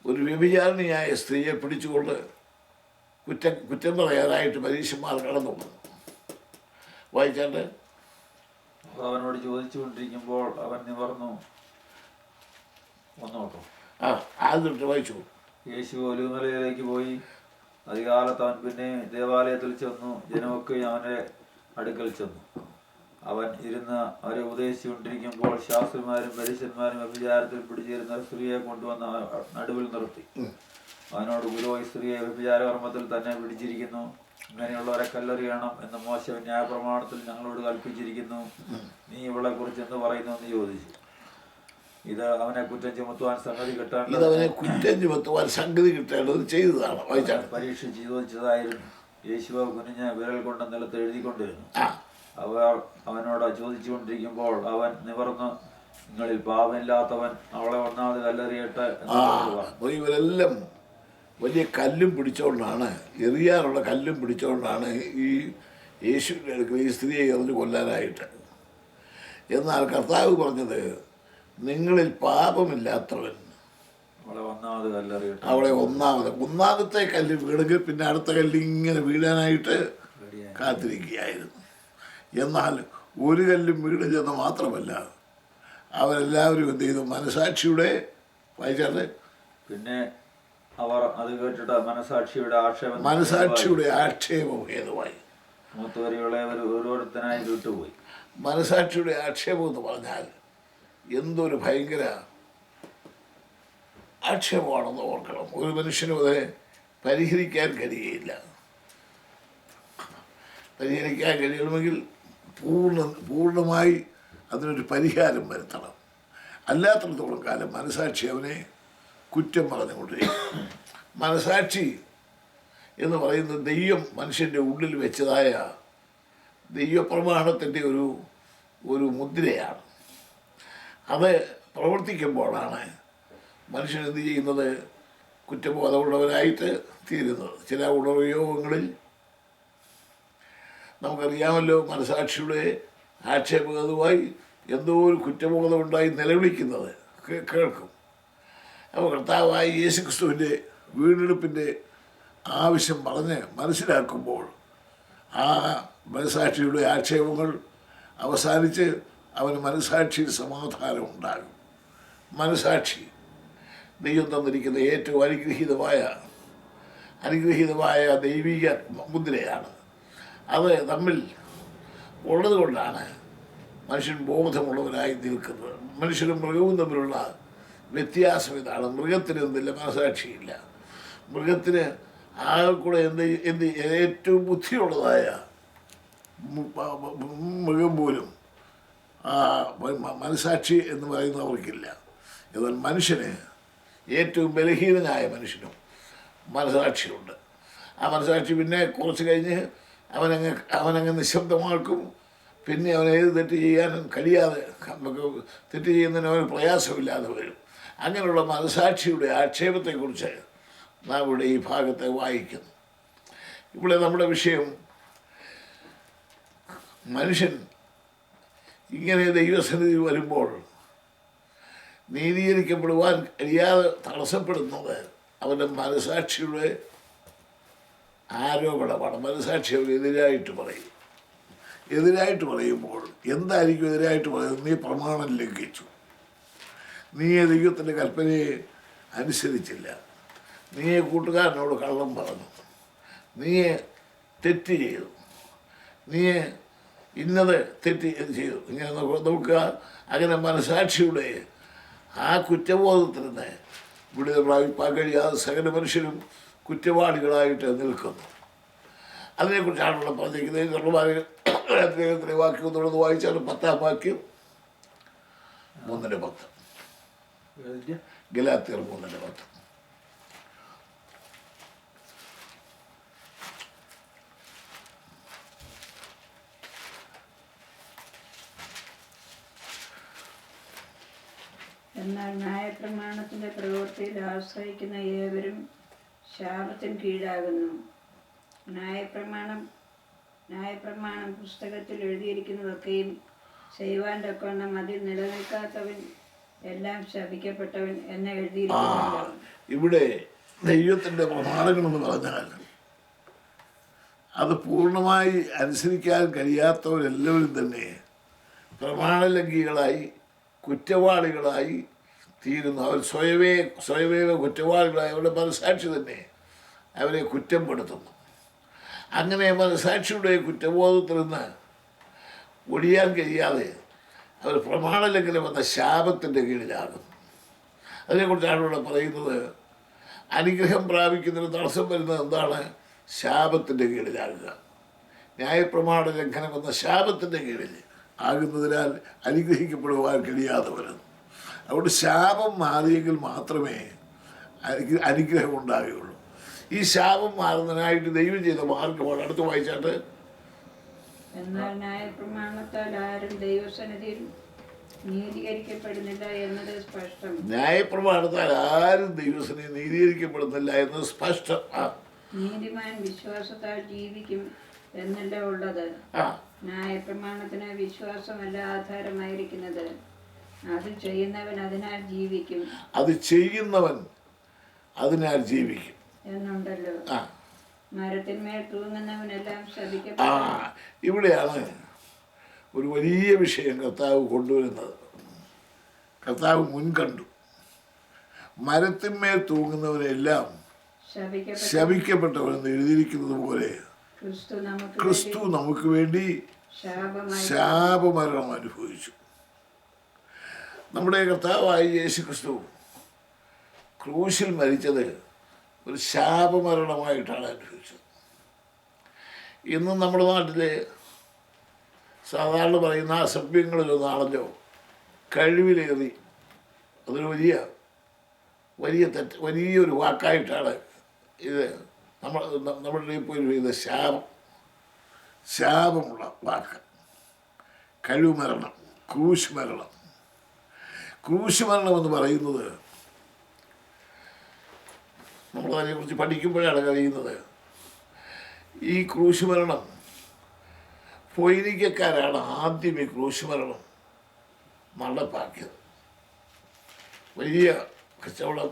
ഒരു വ്യഭിചാരിണിയായ സ്ത്രീയെ പിടിച്ചുകൊണ്ട് കുറ്റം പറയാനായിട്ട് പരീക്ഷന്മാർ കടന്നു വന്നു. വായിച്ചാണ്ട് അവനോട് ചോദിച്ചുകൊണ്ടിരിക്കുമ്പോൾ അവൻ നിവർന്നു വന്നോട്ടോ. ആദ്യം വായിച്ചു. യേശു ഒലിവുമലയിലേക്ക് പോയി. അധികാലത്ത് അവൻ പിന്നെ ദേവാലയത്തിൽ ചെന്നു. ജനമൊക്കെ അവനെ അടുക്കൽ ചെന്നു. അവൻ ഇരുന്ന് അവരെ ഉപദേശിച്ചുകൊണ്ടിരിക്കുമ്പോൾ ശാസ്ത്രിമാരും പരീശന്മാരും വ്യഭിചാരത്തിൽ പിടിച്ചിരുന്ന സ്ത്രീയെ കൊണ്ടുവന്ന് നടുവിൽ നിർത്തി. അവനോട്, ഗുരു, ഈ സ്ത്രീയെ വ്യഭിചാരകർമ്മത്തിൽ തന്നെ പിടിച്ചിരിക്കുന്നു. ഇങ്ങനെയുള്ളവരെ കല്ലെറിയണം എന്ന് മോശ ന്യായപ്രമാണത്തിൽ ഞങ്ങളോട് കൽപ്പിച്ചിരിക്കുന്നു. നീ ഇവളെ കുറിച്ച് എന്ത് പറയുന്നു എന്ന് ചോദിച്ചു. ഇത് അവനെ കുറ്റം ചുമത്തുവാൻ സംഗതി കിട്ടേണ്ടത് ചെയ്തതാണ്. പരീക്ഷിച്ച് ചോദിച്ചതായിരുന്നു. യേശുവ കുനിഞ്ഞ് വിരൽ കൊണ്ട് നിലത്ത് എഴുതിക്കൊണ്ടിരുന്നു. അവർ അവനോട് ചോദിച്ചുകൊണ്ടിരിക്കുമ്പോൾ അവൻ നിവർന്ന്, നിങ്ങളിൽ പാപമില്ലാത്തവൻ അവളെ ഒന്നാമത് കല്ലെറിയട്ടെ എന്ന് പറഞ്ഞു. ഇവരെല്ലാം വലിയ കല്ലും പിടിച്ചോണ്ടാണ്, എറിയാനുള്ള കല്ലും പിടിച്ചോണ്ടാണ് ഈ യേശുവിൻ്റെ അടുക്കൽ ഈ സ്ത്രീയെ എറിഞ്ഞ് കൊല്ലാനായിട്ട്. എന്നാൽ കർത്താവ് പറഞ്ഞത്, നിങ്ങളിൽ പാപമില്ലാത്തവൻ അവളെ ഒന്നാമത്തെ കല്ല് വീണെങ്കിൽ പിന്നെ അടുത്ത കല്ല് ഇങ്ങനെ വീഴാനായിട്ട് കാത്തിരിക്കുകയായിരുന്നു. എന്നാൽ ഒരു കല്ലും വീണില്ലെന്ന് മാത്രമല്ല, അവരെല്ലാവരും എന്ത് ചെയ്തു? മനസാക്ഷിയുടെ വായിച്ചാൽ പിന്നെ അവർ അത് കേട്ടിട്ട് മനസാക്ഷിയുടെ ആക്ഷേപം ഹേതുവായി മൂത്തവരെയുള്ളവർ ഓരോരുത്തരായി വിട്ടുപോയി. മനസാക്ഷിയുടെ ആക്ഷേപം എന്ന് പറഞ്ഞാൽ എന്തൊരു ഭയങ്കര ആക്ഷേപമാണെന്ന് ഓർക്കണം. ഒരു മനുഷ്യനും അത് പരിഹരിക്കാൻ കഴിയുകയില്ല. പരിഹരിക്കാൻ കഴിയണമെങ്കിൽ പൂർണ്ണമായി അതിനൊരു പരിഹാരം വരുത്തണം. അല്ലാത്തിടത്തോളം കാലം മനസാക്ഷി അവനെ കുറ്റം പറഞ്ഞുകൊണ്ടിരിക്കും. മനസാക്ഷി എന്ന് പറയുന്നത് ദൈവം മനുഷ്യൻ്റെ ഉള്ളിൽ വെച്ചതായ ദൈവപ്രമാണത്തിൻ്റെ ഒരു മുദ്രയാണ്. അത് പ്രവർത്തിക്കുമ്പോഴാണ് മനുഷ്യൻ എന്ത് ചെയ്യുന്നത്? കുറ്റബോധമുള്ളവരായിട്ട് തീരുന്നത്. ചില ഉണർവയോഗങ്ങളിൽ നമുക്കറിയാമല്ലോ, മനസാക്ഷിയുടെ ആക്ഷേപകതുമായി എന്തോ ഒരു കുറ്റബോധമുണ്ടായി നിലവിളിക്കുന്നത് കേൾക്കും. അപ്പോൾ കർത്താവായ യേശുക്രിസ്തുവിൻ്റെ വീണ്ടെടുപ്പിൻ്റെ ആവശ്യം പറഞ്ഞ് മനസ്സിലാക്കുമ്പോൾ ആ മനസാക്ഷിയുടെ ആക്ഷേപങ്ങൾ അവസാനിച്ച് അവന് മനസാക്ഷിയിൽ സമാധാനം ഉണ്ടാകും. മനസാക്ഷി ദൈവം തന്നിരിക്കുന്ന ഏറ്റവും അനുഗ്രഹീതമായ ദൈവിക മുദ്രയാണ്. അത് നമ്മിൽ ഉള്ളത് കൊണ്ടാണ് മനുഷ്യൻ ബോധമുള്ളവരായി നിൽക്കുന്നത്. മനുഷ്യനും മൃഗവും തമ്മിലുള്ള വ്യത്യാസം ഇതാണ്. മൃഗത്തിന് എന്തില്ല? മനസാക്ഷിയില്ല. മൃഗത്തിന് ആകെ കൂടെ ഏറ്റവും ബുദ്ധിയുള്ളതായ മൃഗം പോലും മനസാക്ഷി എന്ന് പറയുന്നത് അവർക്കില്ല. എന്നാൽ മനുഷ്യന്, ഏറ്റവും ബലഹീനനായ മനുഷ്യനും മനസാക്ഷിയുണ്ട്. ആ മനസാക്ഷി പിന്നെ കുറച്ച് കഴിഞ്ഞ് അവനങ്ങ് നിശബ്ദമാക്കും. പിന്നെ അവൻ ഏത് തെറ്റ് ചെയ്യാനും കഴിയാതെ, തെറ്റ് ചെയ്യുന്നതിന് അവന് പ്രയാസമില്ലാതെ വരും. അങ്ങനെയുള്ള മനസാക്ഷിയുടെ ആക്ഷേപത്തെക്കുറിച്ച് നാം ഇവിടെ ഈ ഭാഗത്തെ വായിക്കുന്നു. ഇവിടെ നമ്മുടെ വിഷയം, മനുഷ്യൻ ഇങ്ങനെ ദൈവസന്നിധിയിൽ വരുമ്പോൾ നീതീകരിക്കപ്പെടുവാൻ കഴിയാതെ തടസ്സപ്പെടുന്നത് അവൻ്റെ മനസാക്ഷിയുടെ ആരോപണമാണ്. മനസാക്ഷി അവർ എതിരായിട്ട് പറയുമ്പോൾ എന്തായിരിക്കും എതിരായിട്ട് പറയുന്നത്? നീ പ്രമാണം ലംഘിച്ചു, നീ ദൈവത്തിൻ്റെ കൽപ്പനയെ അനുസരിച്ചില്ല, നീ കൂട്ടുകാരനോട് കള്ളം പറഞ്ഞു, നീ തെറ്റ് ചെയ്തു, നീ ഇന്നത് തെറ്റ് ചെയ്തു. ഇങ്ങനെ നോക്കുക. അങ്ങനെ മനസാക്ഷിയുടെ ആ കുറ്റബോധത്തിൽ നിന്ന് വിടുതൽ പ്രാപിപ്പാൻ കഴിയാതെ സകല മനുഷ്യരും കുറ്റവാളികളായിട്ട് നിൽക്കുന്നു. അതിനെക്കുറിച്ചാണുള്ള പറഞ്ഞിരിക്കുന്നത്. വാക്യം തുടർന്ന് വായിച്ചാൽ 10-ാം വാക്യം 3:10. ഗലാത്യർ 3:10. എന്നാൽ ന്യായപ്രമാണത്തിന്റെ പ്രവൃത്തിയിൽ ആശ്രയിക്കുന്ന ഏവരും ശാപത്തിന് കീഴാകുന്നു. ന്യായപ്രമാണം പുസ്തകത്തിൽ എഴുതിയിരിക്കുന്നതൊക്കെയും ചെയ്യുവാൻ തക്കവണ്ണം അതിൽ നിലനിൽക്കാത്തവൻ എല്ലാം ശപിക്കപ്പെട്ടവൻ എന്ന് എഴുതിയിരിക്കുന്നു. ഇവിടെ ദൈവത്തിൻ്റെ പ്രമാണങ്ങളെന്ന് പറഞ്ഞാൽ അത് പൂർണ്ണമായി അനുസരിക്കാൻ കഴിയാത്തവരെല്ലാവരും തന്നെ പ്രമാണലംഘികളായി, കുറ്റവാളികളായി തീരുന്നു. അവർ സ്വയമേവ കുറ്റവാളികളായി അവരുടെ മനസാക്ഷി തന്നെ അവരെ കുറ്റപ്പെടുത്തുന്നു. അങ്ങനെ മനസാക്ഷിയുടെ കുറ്റബോധത്തിൽ നിന്ന് ഒഴിയാൻ കഴിയാതെ അവർ പ്രമാണലംഘനം എന്ന ശാപത്തിൻ്റെ കീഴിലാകും. അതിനെക്കുറിച്ചാണ് ഇവിടെ പറയുന്നത്. അനുഗ്രഹം പ്രാപിക്കുന്നതിന് തടസ്സം വരുന്നത് എന്താണ്? ശാപത്തിൻ്റെ കീഴിലാകുക. ന്യായപ്രമാണ ലംഘനം എന്ന ശാപത്തിൻ്റെ കീഴിൽ ആകുന്നതിനാൽ അനുഗ്രഹിക്കപ്പെടുവാൻ കഴിയാതെ വരുന്നു. അതുകൊണ്ട് ശാപം മാറിയെങ്കിൽ മാത്രമേ അനുഗ്രഹം ഉണ്ടാകുകയുള്ളൂ. ഈ ശാപം മാറുന്നതിനായിട്ട് ദൈവം ചെയ്ത മാർഗമാണ്. അടുത്ത് വായിച്ചാട്ട്, എന്നാൽ ന്യായപ്രമാണത്താൽ ആരും ദൈവസന്നിധിയിൽ നീതീകരിക്കപ്പെടുന്നില്ല എന്നത് സ്പഷ്ടം. ന്യായപ്രമാണത്താൽ ആരും ദൈവസന്നിധി നീതീകരിക്കപ്പെടുന്നില്ല എന്നത് സ്പഷ്ടം. നീതിമാൻ വിശ്വാസത്താൽ ജീവിക്കും എന്നല്ല ഉള്ളത്. ന്യായപ്രമാണത്തിന് വിശ്വാസമല്ല ആധാരമായിരിക്കുന്നത്, അത് ചെയ്യുന്നവൻ അതിനാൽ ജീവിക്കും. അത് ചെയ്യുന്നവൻ അതിനാൽ ജീവിക്കും എന്നുണ്ടല്ലോ. മരത്തിന്മേൽ തൂങ്ങുന്നവനെല്ലാം ഇവിടെയാണ് ഒരു വലിയ വിഷയം കർത്താവ് കൊണ്ടുവരുന്നത്. കർത്താവ് മുൻകണ്ടു. മരത്തിന്മേൽ തൂങ്ങുന്നവനെല്ലാം ശപിക്കപ്പെട്ടവനെന്ന് എഴുതിയിരിക്കുന്നത് പോലെ ക്രിസ്തു നമുക്ക് വേണ്ടി ശാപമരണം അനുഭവിച്ചു. നമ്മുടെ കർത്താവായ യേശു ക്രിസ്തു ക്രൂശിൽ മരിച്ചത് ഒരു ശാപമരണമായിട്ടാണ് അനുഭവിച്ചത്. ഇന്നും നമ്മുടെ നാട്ടിൽ സാധാരണ പറയുന്ന അസഭ്യങ്ങളിലൊന്നാണല്ലോ കഴിവിലേറി. അതൊരു വലിയൊരു വാക്കായിട്ടാണ് ഇത് നമ്മളുടെ ഇപ്പോൾ ഇത് ശാപമുള്ള വാക്ക്. കഴിവുമരണം, ക്രൂശ് മരണം. ക്രൂശ് മരണം എന്ന് പറയുന്നത് നമ്മളതിനെക്കുറിച്ച് പഠിക്കുമ്പോഴാണ് കഴിയുന്നത്. ഈ ക്രൂശ് മരണം ഫൊയ്നിക്കക്കാരാണ് ആദ്യം ഈ ക്രൂശ് മരണം നടപ്പാക്കിയത്. വലിയ കച്ചവടം,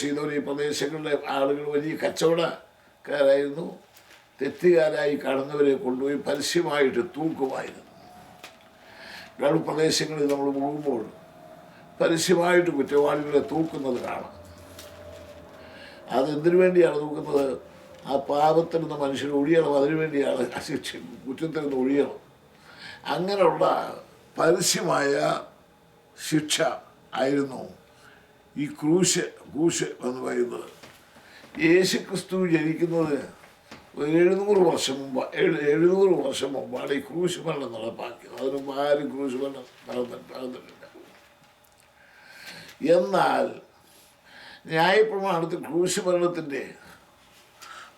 സീതോനി പ്രദേശങ്ങളിലെ ആളുകൾ വലിയ കച്ചവടക്കാരായിരുന്നു. തെറ്റുകാരായി കാണുന്നവരെ കൊണ്ടുപോയി പരസ്യമായിട്ട് തൂക്കുമായിരുന്നു. ഗൾഫ് പ്രദേശങ്ങളിൽ നമ്മൾ പോകുമ്പോൾ പരസ്യമായിട്ട് കുറ്റവാളികളെ തൂക്കുന്നത് കാണാം. അതെന്തിനു വേണ്ടിയാണ് തൂക്കുന്നത്? ആ പാപത്തിൽ നിന്ന് മനുഷ്യർ ഒഴിയണം. അതിനുവേണ്ടിയാണ് ശിക്ഷ, കുറ്റത്തിൽ നിന്ന് ഒഴിയണം. അങ്ങനെയുള്ള പരസ്യമായ ശിക്ഷ ആയിരുന്നു ഈ ക്രൂശ് എന്ന് പറയുന്നത്. യേശു ക്രിസ്തു ജനിക്കുന്നത് 700 വർഷം മുമ്പാണ് ഈ ക്രൂശ് മരണം നടപ്പാക്കിയത്. അതിന് മുമ്പ് ആരും ക്രൂശ് മരണം നടന്നിട്ടില്ല. എന്നാൽ ന്യായപ്രമാണത്തിൽ ക്രൂശ് മരണത്തിൻ്റെ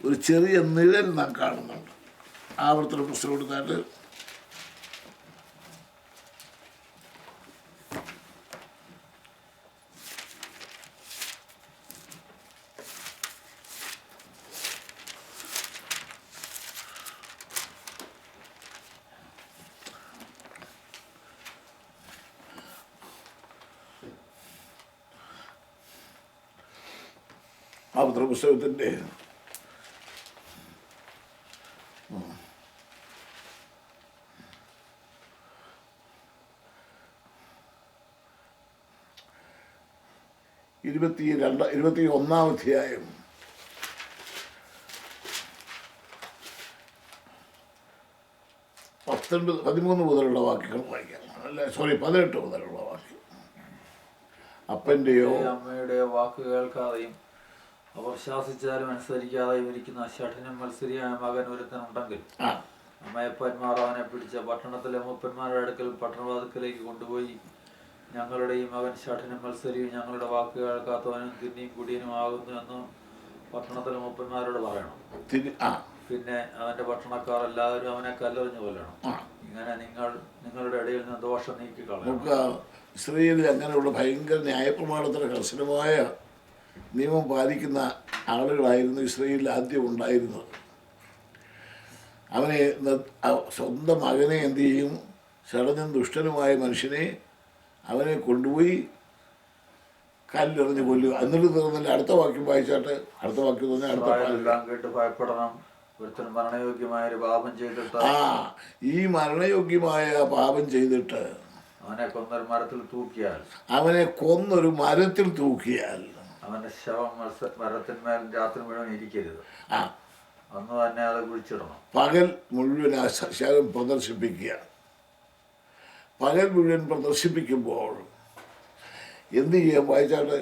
ഒരു ചെറിയ നിഴൽ നാം കാണുന്നുണ്ട്. ആവർത്തന പുസ്തകം എടുത്താൽ ആവർത്തന പുസ്തകത്തിൻ്റെ 21-ാം അധ്യായം 13 മുതലുള്ള വാക്യങ്ങൾ വായിക്കാം. 18 മുതലുള്ള വാക്യം. അപ്പൻ്റെയോ അമ്മയുടെയോ വാക്ക് കേൾക്കാതെയും അവർ ശാസിച്ചാലും അനുസരിക്കാതെയും ഇരിക്കുന്ന ശഠനും മത്സരിയായ മകൻ ഒരുത്തനുണ്ടെങ്കിൽ അമ്മയപ്പന്മാർ അവനെ പിടിച്ച പട്ടണത്തിലെ മൂപ്പന്മാരുടെ അടുക്കൽ പട്ടണവാതിക്കലേക്ക് കൊണ്ടുപോയി, ഞങ്ങളുടെ ഈ മകൻ ശഠനും മത്സരിയും ഞങ്ങളുടെ വാക്ക് കേൾക്കാത്തവനും തിന്നിയും കുടിയനും ആകുന്നു എന്ന് പട്ടണത്തിലെ മൂപ്പന്മാരോട് പറയണം. പിന്നെ അവന്റെ പട്ടണക്കാർ എല്ലാവരും അവനെ കല്ലെറിഞ്ഞു കൊല്ലണം. ഇങ്ങനെ നിങ്ങളുടെ ഇടയിൽ നിന്ന് ദോഷം നീക്കിക്കളയണം. ഇസ്രായേലിൽ അങ്ങനെയുള്ള ഭയങ്കര ന്യായപ്രമാണത്തിന് കർശനമായ നിയമം പാലിക്കുന്ന ആളുകളായിരുന്നു ഇസ്രായേലിൽ ആദ്യം ഉണ്ടായിരുന്നത്. അവനെ സ്വന്തം മകനെ എന്തു ചെയ്യും? ഷടനും ദുഷ്ടനുമായ മനുഷ്യനെ അവനെ കൊണ്ടുപോയി കല്ലെറിഞ്ഞ് കൊല്ലുക. എന്നിട്ട് തീർന്നില്ല. അടുത്ത വാക്യം വായിച്ചാട്ട്. അടുത്ത വാക്യം തന്നെ കേട്ട് ഭയപ്പെടണം. ഈ മരണയോഗ്യമായ പാപം ചെയ്തിട്ട് അവനെ കൊന്നൊരു മരത്തിൽ തൂക്കിയാൽ അവന്റെ ശവം മരത്തിന്മേൽ രാത്രി മുഴുവൻ ഇരിക്കരുത്. അന്ന് തന്നെ അത് കുഴിച്ചിടണം. പകൽ മുഴുവൻ ആ ശവം പ്രദർശിപ്പിക്കുക. പകൽ മുഴുവൻ പ്രദർശിപ്പിക്കുമ്പോൾ എന്ത് ചെയ്യാൻ വായിച്ചാട്ട്?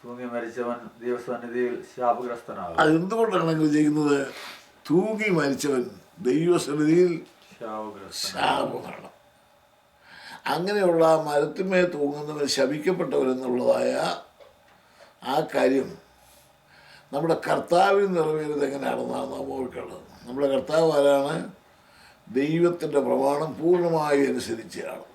തൂങ്ങി മരിച്ചവൻ ദൈവസന്നിധിയിൽ ശാപഗ്രസ്തനാകും. അതെന്തുകൊണ്ടാണ് അങ്ങനെ ചെയ്യുന്നത്? തൂങ്ങി മരിച്ചവൻ ദൈവസന്നിധിയിൽ ശാപമാണ്. അങ്ങനെയുള്ള മരത്തിന്മേൽ തൂങ്ങുന്നവൻ ശപിക്കപ്പെട്ടവരെന്നുള്ളതായ ആ കാര്യം നമ്മുടെ കർത്താവിന് നിറവേറുന്നത് എങ്ങനെയാണെന്നാണ് നാം ഓർക്കേണ്ടത്. നമ്മുടെ കർത്താവ് ആരാണ്? ദൈവത്തിൻ്റെ പ്രമാണം പൂർണ്ണമായി അനുസരിച്ചയാണ്.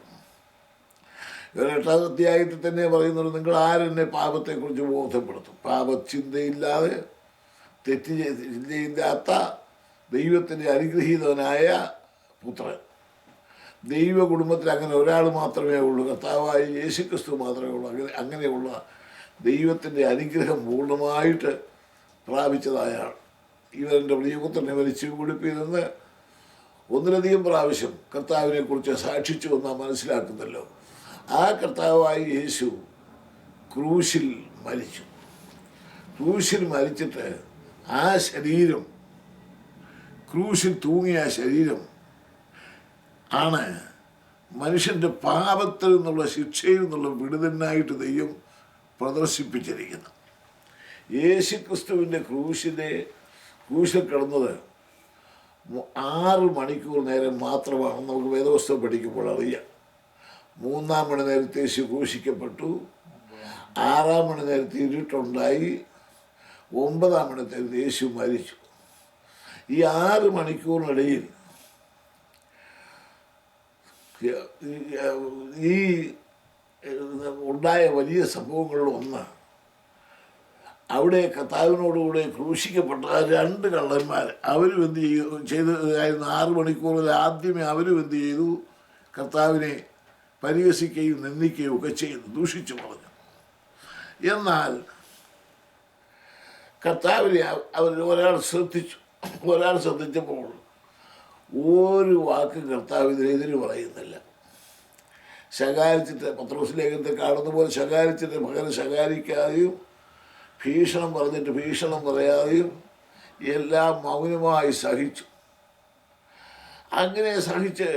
8-ാം അധ്യായത്തിൽ തന്നെ പറയുന്നത്, നിങ്ങൾ ആരെന്നെ പാപത്തെക്കുറിച്ച് ബോധപ്പെടുത്തും? പാപചിന്തയില്ലാതെ തെറ്റ് ചിന്തയില്ലാത്ത ദൈവത്തിൻ്റെ അനുഗ്രഹീതവനായ പുത്രൻ. ദൈവ കുടുംബത്തിൽ അങ്ങനെ ഒരാൾ മാത്രമേ ഉള്ളൂ, കർത്താവായ യേശുക്രിസ്തു മാത്രമേ ഉള്ളൂ. അങ്ങനെയുള്ള ദൈവത്തിൻ്റെ അനുഗ്രഹം പൂർണ്ണമായിട്ട് പ്രാപിച്ചതായ ആൾ. ഇവരെൻ്റെ പ്രിയപുത്രനെ മരിച്ചു കുടിപ്പിൽ ഒന്നിലധികം പ്രാവശ്യം കർത്താവിനെക്കുറിച്ച് സാക്ഷിച്ചു എന്നാണ് മനസ്സിലാക്കുന്നല്ലോ. ആ കർത്താവായ യേശു ക്രൂശിൽ മരിച്ചു. ക്രൂശിൽ മരിച്ചിട്ട് ആ ശരീരം, ക്രൂശിൽ തൂങ്ങിയ ശരീരം ആണ് മനുഷ്യൻ്റെ പാപത്തിൽ നിന്നുള്ള ശിക്ഷയിൽ നിന്നുള്ള വിടുതലിനായിട്ട് ദൈവം പ്രദർശിപ്പിച്ചിരിക്കുന്നത്. യേശുക്രിസ്തുവിൻ്റെ ക്രൂശിൽ കിടന്നത് 6 മണിക്കൂർ നേരം മാത്രമാണെന്ന് നമുക്ക് വേദപുസ്തകം പഠിക്കുമ്പോൾ അറിയാം. 3-ാം മണി നേരത്തെ യേശു ക്രൂശിക്കപ്പെട്ടു. 6-ാം മണി നേരത്തെ ഇരുട്ടുണ്ടായി. 9-ാം മണി നേരത്തെ യേശു മരിച്ചു. ഈ 6 മണിക്കൂറിനിടയിൽ ഈ ഉണ്ടായ വലിയ സംഭവങ്ങളിലൊന്ന്, അവിടെ കർത്താവിനോടുകൂടെ ക്രൂശിക്കപ്പെട്ട 2 കള്ളന്മാർ, അവരും എന്ത് ചെയ്തായിരുന്നു? 6 മണിക്കൂറിൽ ആദ്യമേ അവരും എന്ത് ചെയ്തു? കർത്താവിനെ പരിഹസിക്കുകയും നിന്ദിക്കുകയും ഒക്കെ ചെയ്തു, ദൂഷിച്ചു പറഞ്ഞു. എന്നാൽ കർത്താവിനെ ഒരാൾ ശ്രദ്ധിച്ചപ്പോൾ ഒരു വാക്കും കർത്താവിനെതിരെ പറയുന്നില്ല. ശകാരിച്ചിട്ട്, പത്രോസ് ലേഖനത്തിൽ കാണുന്ന പോലെ ശകാരിച്ചിട്ട് പകരം ശകാരിക്കാതെയും ഭീഷണം പറഞ്ഞിട്ട് ഭീഷണം പറയാതെയും എല്ലാം മൗനമായി സഹിച്ചു. അങ്ങനെ സഹിച്ച്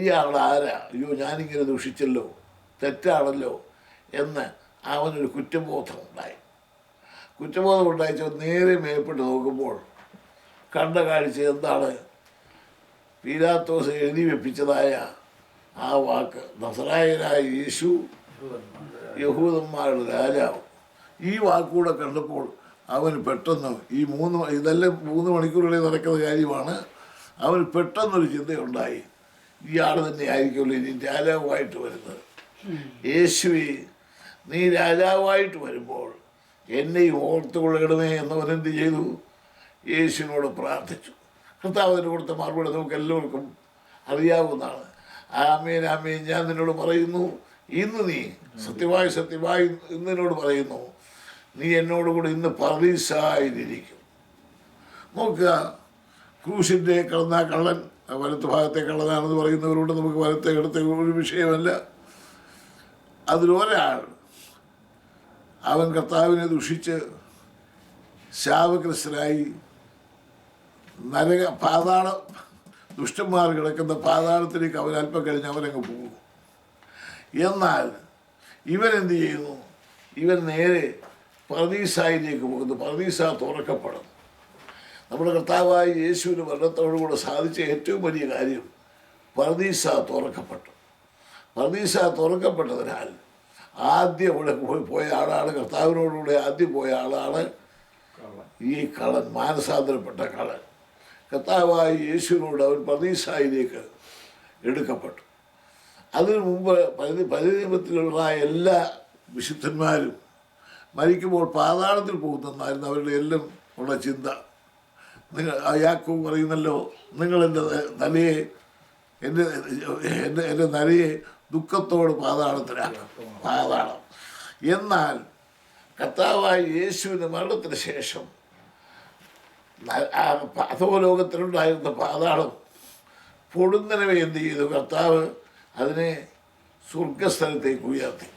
ഇയാൾ ആരാ, അയ്യോ ഞാനിങ്ങനെ ദൂഷിച്ചല്ലോ, തെറ്റാണല്ലോ എന്ന് അവനൊരു കുറ്റബോധം ഉണ്ടായി. കുറ്റബോധം ഉണ്ടായിച്ചോ നേരെ മേൽപ്പെട്ട് നോക്കുമ്പോൾ കണ്ട കാഴ്ച എന്താണ്? പീലാത്തോസ് എഴുതി വെപ്പിച്ചതായ ആ വാക്ക്, നസറായനായ യേശു യഹൂദന്മാരുടെ രാജാവ്. ഈ വാക്കുകൂടെ കണ്ടപ്പോൾ അവന് പെട്ടെന്ന് ഇതെല്ലാം 3 മണിക്കൂറുകളിൽ നടക്കുന്ന കാര്യമാണ്. അവന് പെട്ടെന്നൊരു ചിന്തയുണ്ടായി, ഇയാൾ തന്നെ ആയിരിക്കുമല്ലോ ഇനി രാജാവായിട്ട് വരുന്നത്. യേശുവേ, നീ രാജാവായിട്ട് വരുമ്പോൾ എന്നെയും ഓർത്തുകൊള്ളണമേ എന്നവനെന്ത് ചെയ്തു? യേശുവിനോട് പ്രാർത്ഥിച്ചു. കർത്താവിന് കൊടുത്ത മറുപടി നമുക്ക് എല്ലാവർക്കും അറിയാവുന്നതാണ്. ആമേൻ ആമേൻ, ഞാൻ നിന്നോട് പറയുന്നു, ഇന്ന് നീ സത്യമായി സത്യമായി നിന്നോട് പറയുന്നു, നീ എന്നോടുകൂടി ഇന്ന് പർദീസായിരിക്കും. നോക്കുക, ക്രൂശിൻ്റെ കിടന്ന കള്ളൻ, വലത്ത് ഭാഗത്തെ കള്ളനാണെന്ന് പറയുന്നവരോട് നമുക്ക് വലത്തെ ഇടത്തെ ഒരു വിഷയമല്ല. അതിലൊരാൾ അവൻ കർത്താവിനെ ദുഷിച്ച് ശാപഗ്രസ്തനായി പാതാളം, ദുഷ്ടന്മാർ കിടക്കുന്ന പാതാളത്തിലേക്ക് അവൻ അല്പം കഴിഞ്ഞ് അവനങ്ങ് പോകും. എന്നാൽ ഇവനെന്ത് ചെയ്യുന്നു? ഇവൻ നേരെ പർദീസായിലേക്ക് പോകുന്നു. പർദീസ തുറക്കപ്പെടും. നമ്മുടെ കർത്താവായ യേശുവിന് മരണത്തോടുകൂടെ സാധിച്ച ഏറ്റവും വലിയ കാര്യം പർദീസ തുറക്കപ്പെട്ടു. പർദീസ തുറക്കപ്പെട്ടതിനാൽ ആദ്യം ഇവിടെ പോയ ആളാണ്, കർത്താവിനോടുകൂടെ ആദ്യം പോയ ആളാണ് ഈ കള്ളൻ, മാനസാന്തരപ്പെട്ട കള്ളൻ. കർത്താവായ യേശുവിനോട് അവൻ പർദീസായിലേക്ക് എടുക്കപ്പെട്ടു. അതിനു മുമ്പ് പരിനിയമത്തിലുള്ള എല്ലാ വിശുദ്ധന്മാരും മരിക്കുമ്പോൾ പാതാളത്തിൽ പോകുന്നതായിരുന്നു അവരുടെ എല്ലാം ഉള്ള ചിന്ത. യാക്കോബ് പറയുന്നല്ലോ, നിങ്ങളെൻ്റെ തലയെ എൻ്റെ നരയെ ദുഃഖത്തോട് പാതാളത്തിലാക്കും. പാതാളം. എന്നാൽ കർത്താവായ യേശുവിൻ്റെ മരണത്തിന് ശേഷം അധോലോകത്തിലുണ്ടായിരുന്ന പാതാളം പൊടുന്നനവെ എന്ത് ചെയ്തു? കർത്താവ് അതിനെ സ്വർഗസ്ഥലത്തേക്ക് ഉയർത്തി.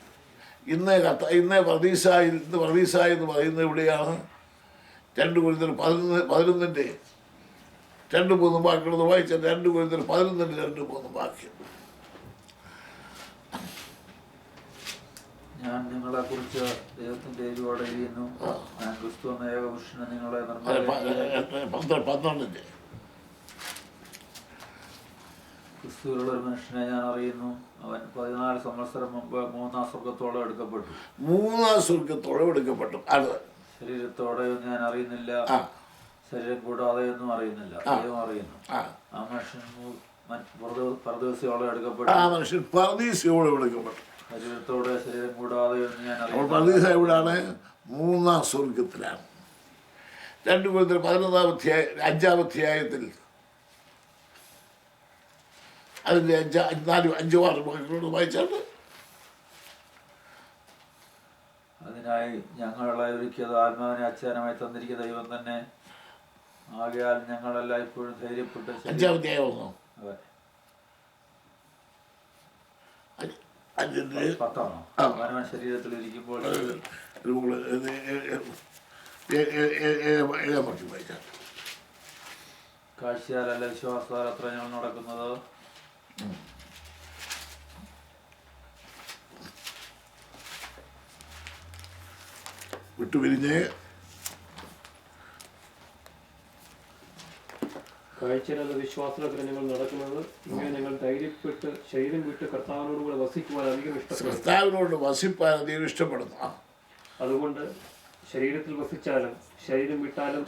ഇന്ന് പർദീസായി എന്ന് പറയുന്നത് എവിടെയാണ്? 2 കൊരിന്ത്യർ 11:11 2-3 വാക്കുകളൊന്ന് വായിച്ചാൽ 2 കൊരിന്ത്യർ 11:2-3 വാക്യം. ഞാൻ നിങ്ങളെ കുറിച്ച് ദൈവത്തിന്റെ എരിവോടെ എരിയുന്നു. ഞാൻ ക്രിസ്തു എന്ന ഏകപുരുഷനെ നിങ്ങളെ 12 ക്രിസ്തുവിലുള്ള ഒരു മനുഷ്യനെ ഞാൻ അറിയുന്നു. അവൻ 14 സംവത്സരം മുമ്പ് 3-ാം സ്വർഗത്തോളം എടുക്കപ്പെട്ടു. 3-ാം സ്വർഗത്തോളം എടുക്കപ്പെട്ടു. ശരീരത്തോടെയൊന്നും ഞാൻ അറിയുന്നില്ല, ശരീരം കൂടാതെയൊന്നും അറിയുന്നില്ല, ദൈവം അറിയുന്നു. ആ മനുഷ്യൻ പരദേശിയോളം എടുക്കപ്പെട്ടു. ആ മനുഷ്യൻ പരദേശിയോളം എടുക്കപ്പെട്ടു. ശരീരത്തോടെ ശരീരം കൂടാതെയൊന്നും ഞാൻ അറിയുന്നു. പരദേശ എവിടെയാണ്? 3-ാം സ്വർഗത്തിലാണ്. 2 കൊരിന്ത്യർ 5-ാം അധ്യായത്തിൽ അതിൻ്റെ 5-6 വാക്കുകളോട് വായിച്ചാണ്. അതിനായി ഞങ്ങളെ ഒരുക്കിയത് ആത്മാവിനെ അച്ഛനമായി തന്നിരിക്കുന്ന ദൈവം തന്നെ. ആകയാൽ ഞങ്ങളെല്ലാം ഇപ്പോഴും ധൈര്യപ്പെട്ട് 5-ാം അധ്യായം 10 അവനവൻ ശരീരത്തിൽ ഇരിക്കുമ്പോൾ കാഴ്ചയാലല്ല വിശ്വാസത്താൽ അത്ര ഞങ്ങൾ നടക്കുന്നത്. വിട്ടുപിരിഞ്ഞ് കാഴ്ചയിലല്ല വിശ്വാസത്തിൽ ഞങ്ങൾ നടക്കുന്നത്. ഇങ്ങനെ ഞങ്ങൾ ധൈര്യപ്പെട്ട് ശരീരം വിട്ട് കർത്താവിനോടുകൂടെ വസിക്കുവാൻ അധികം ഇഷ്ടപ്പെടുന്നു. അതുകൊണ്ട് ശരീരത്തിൽ വസിച്ചാലും ശരീരം വിട്ടാലും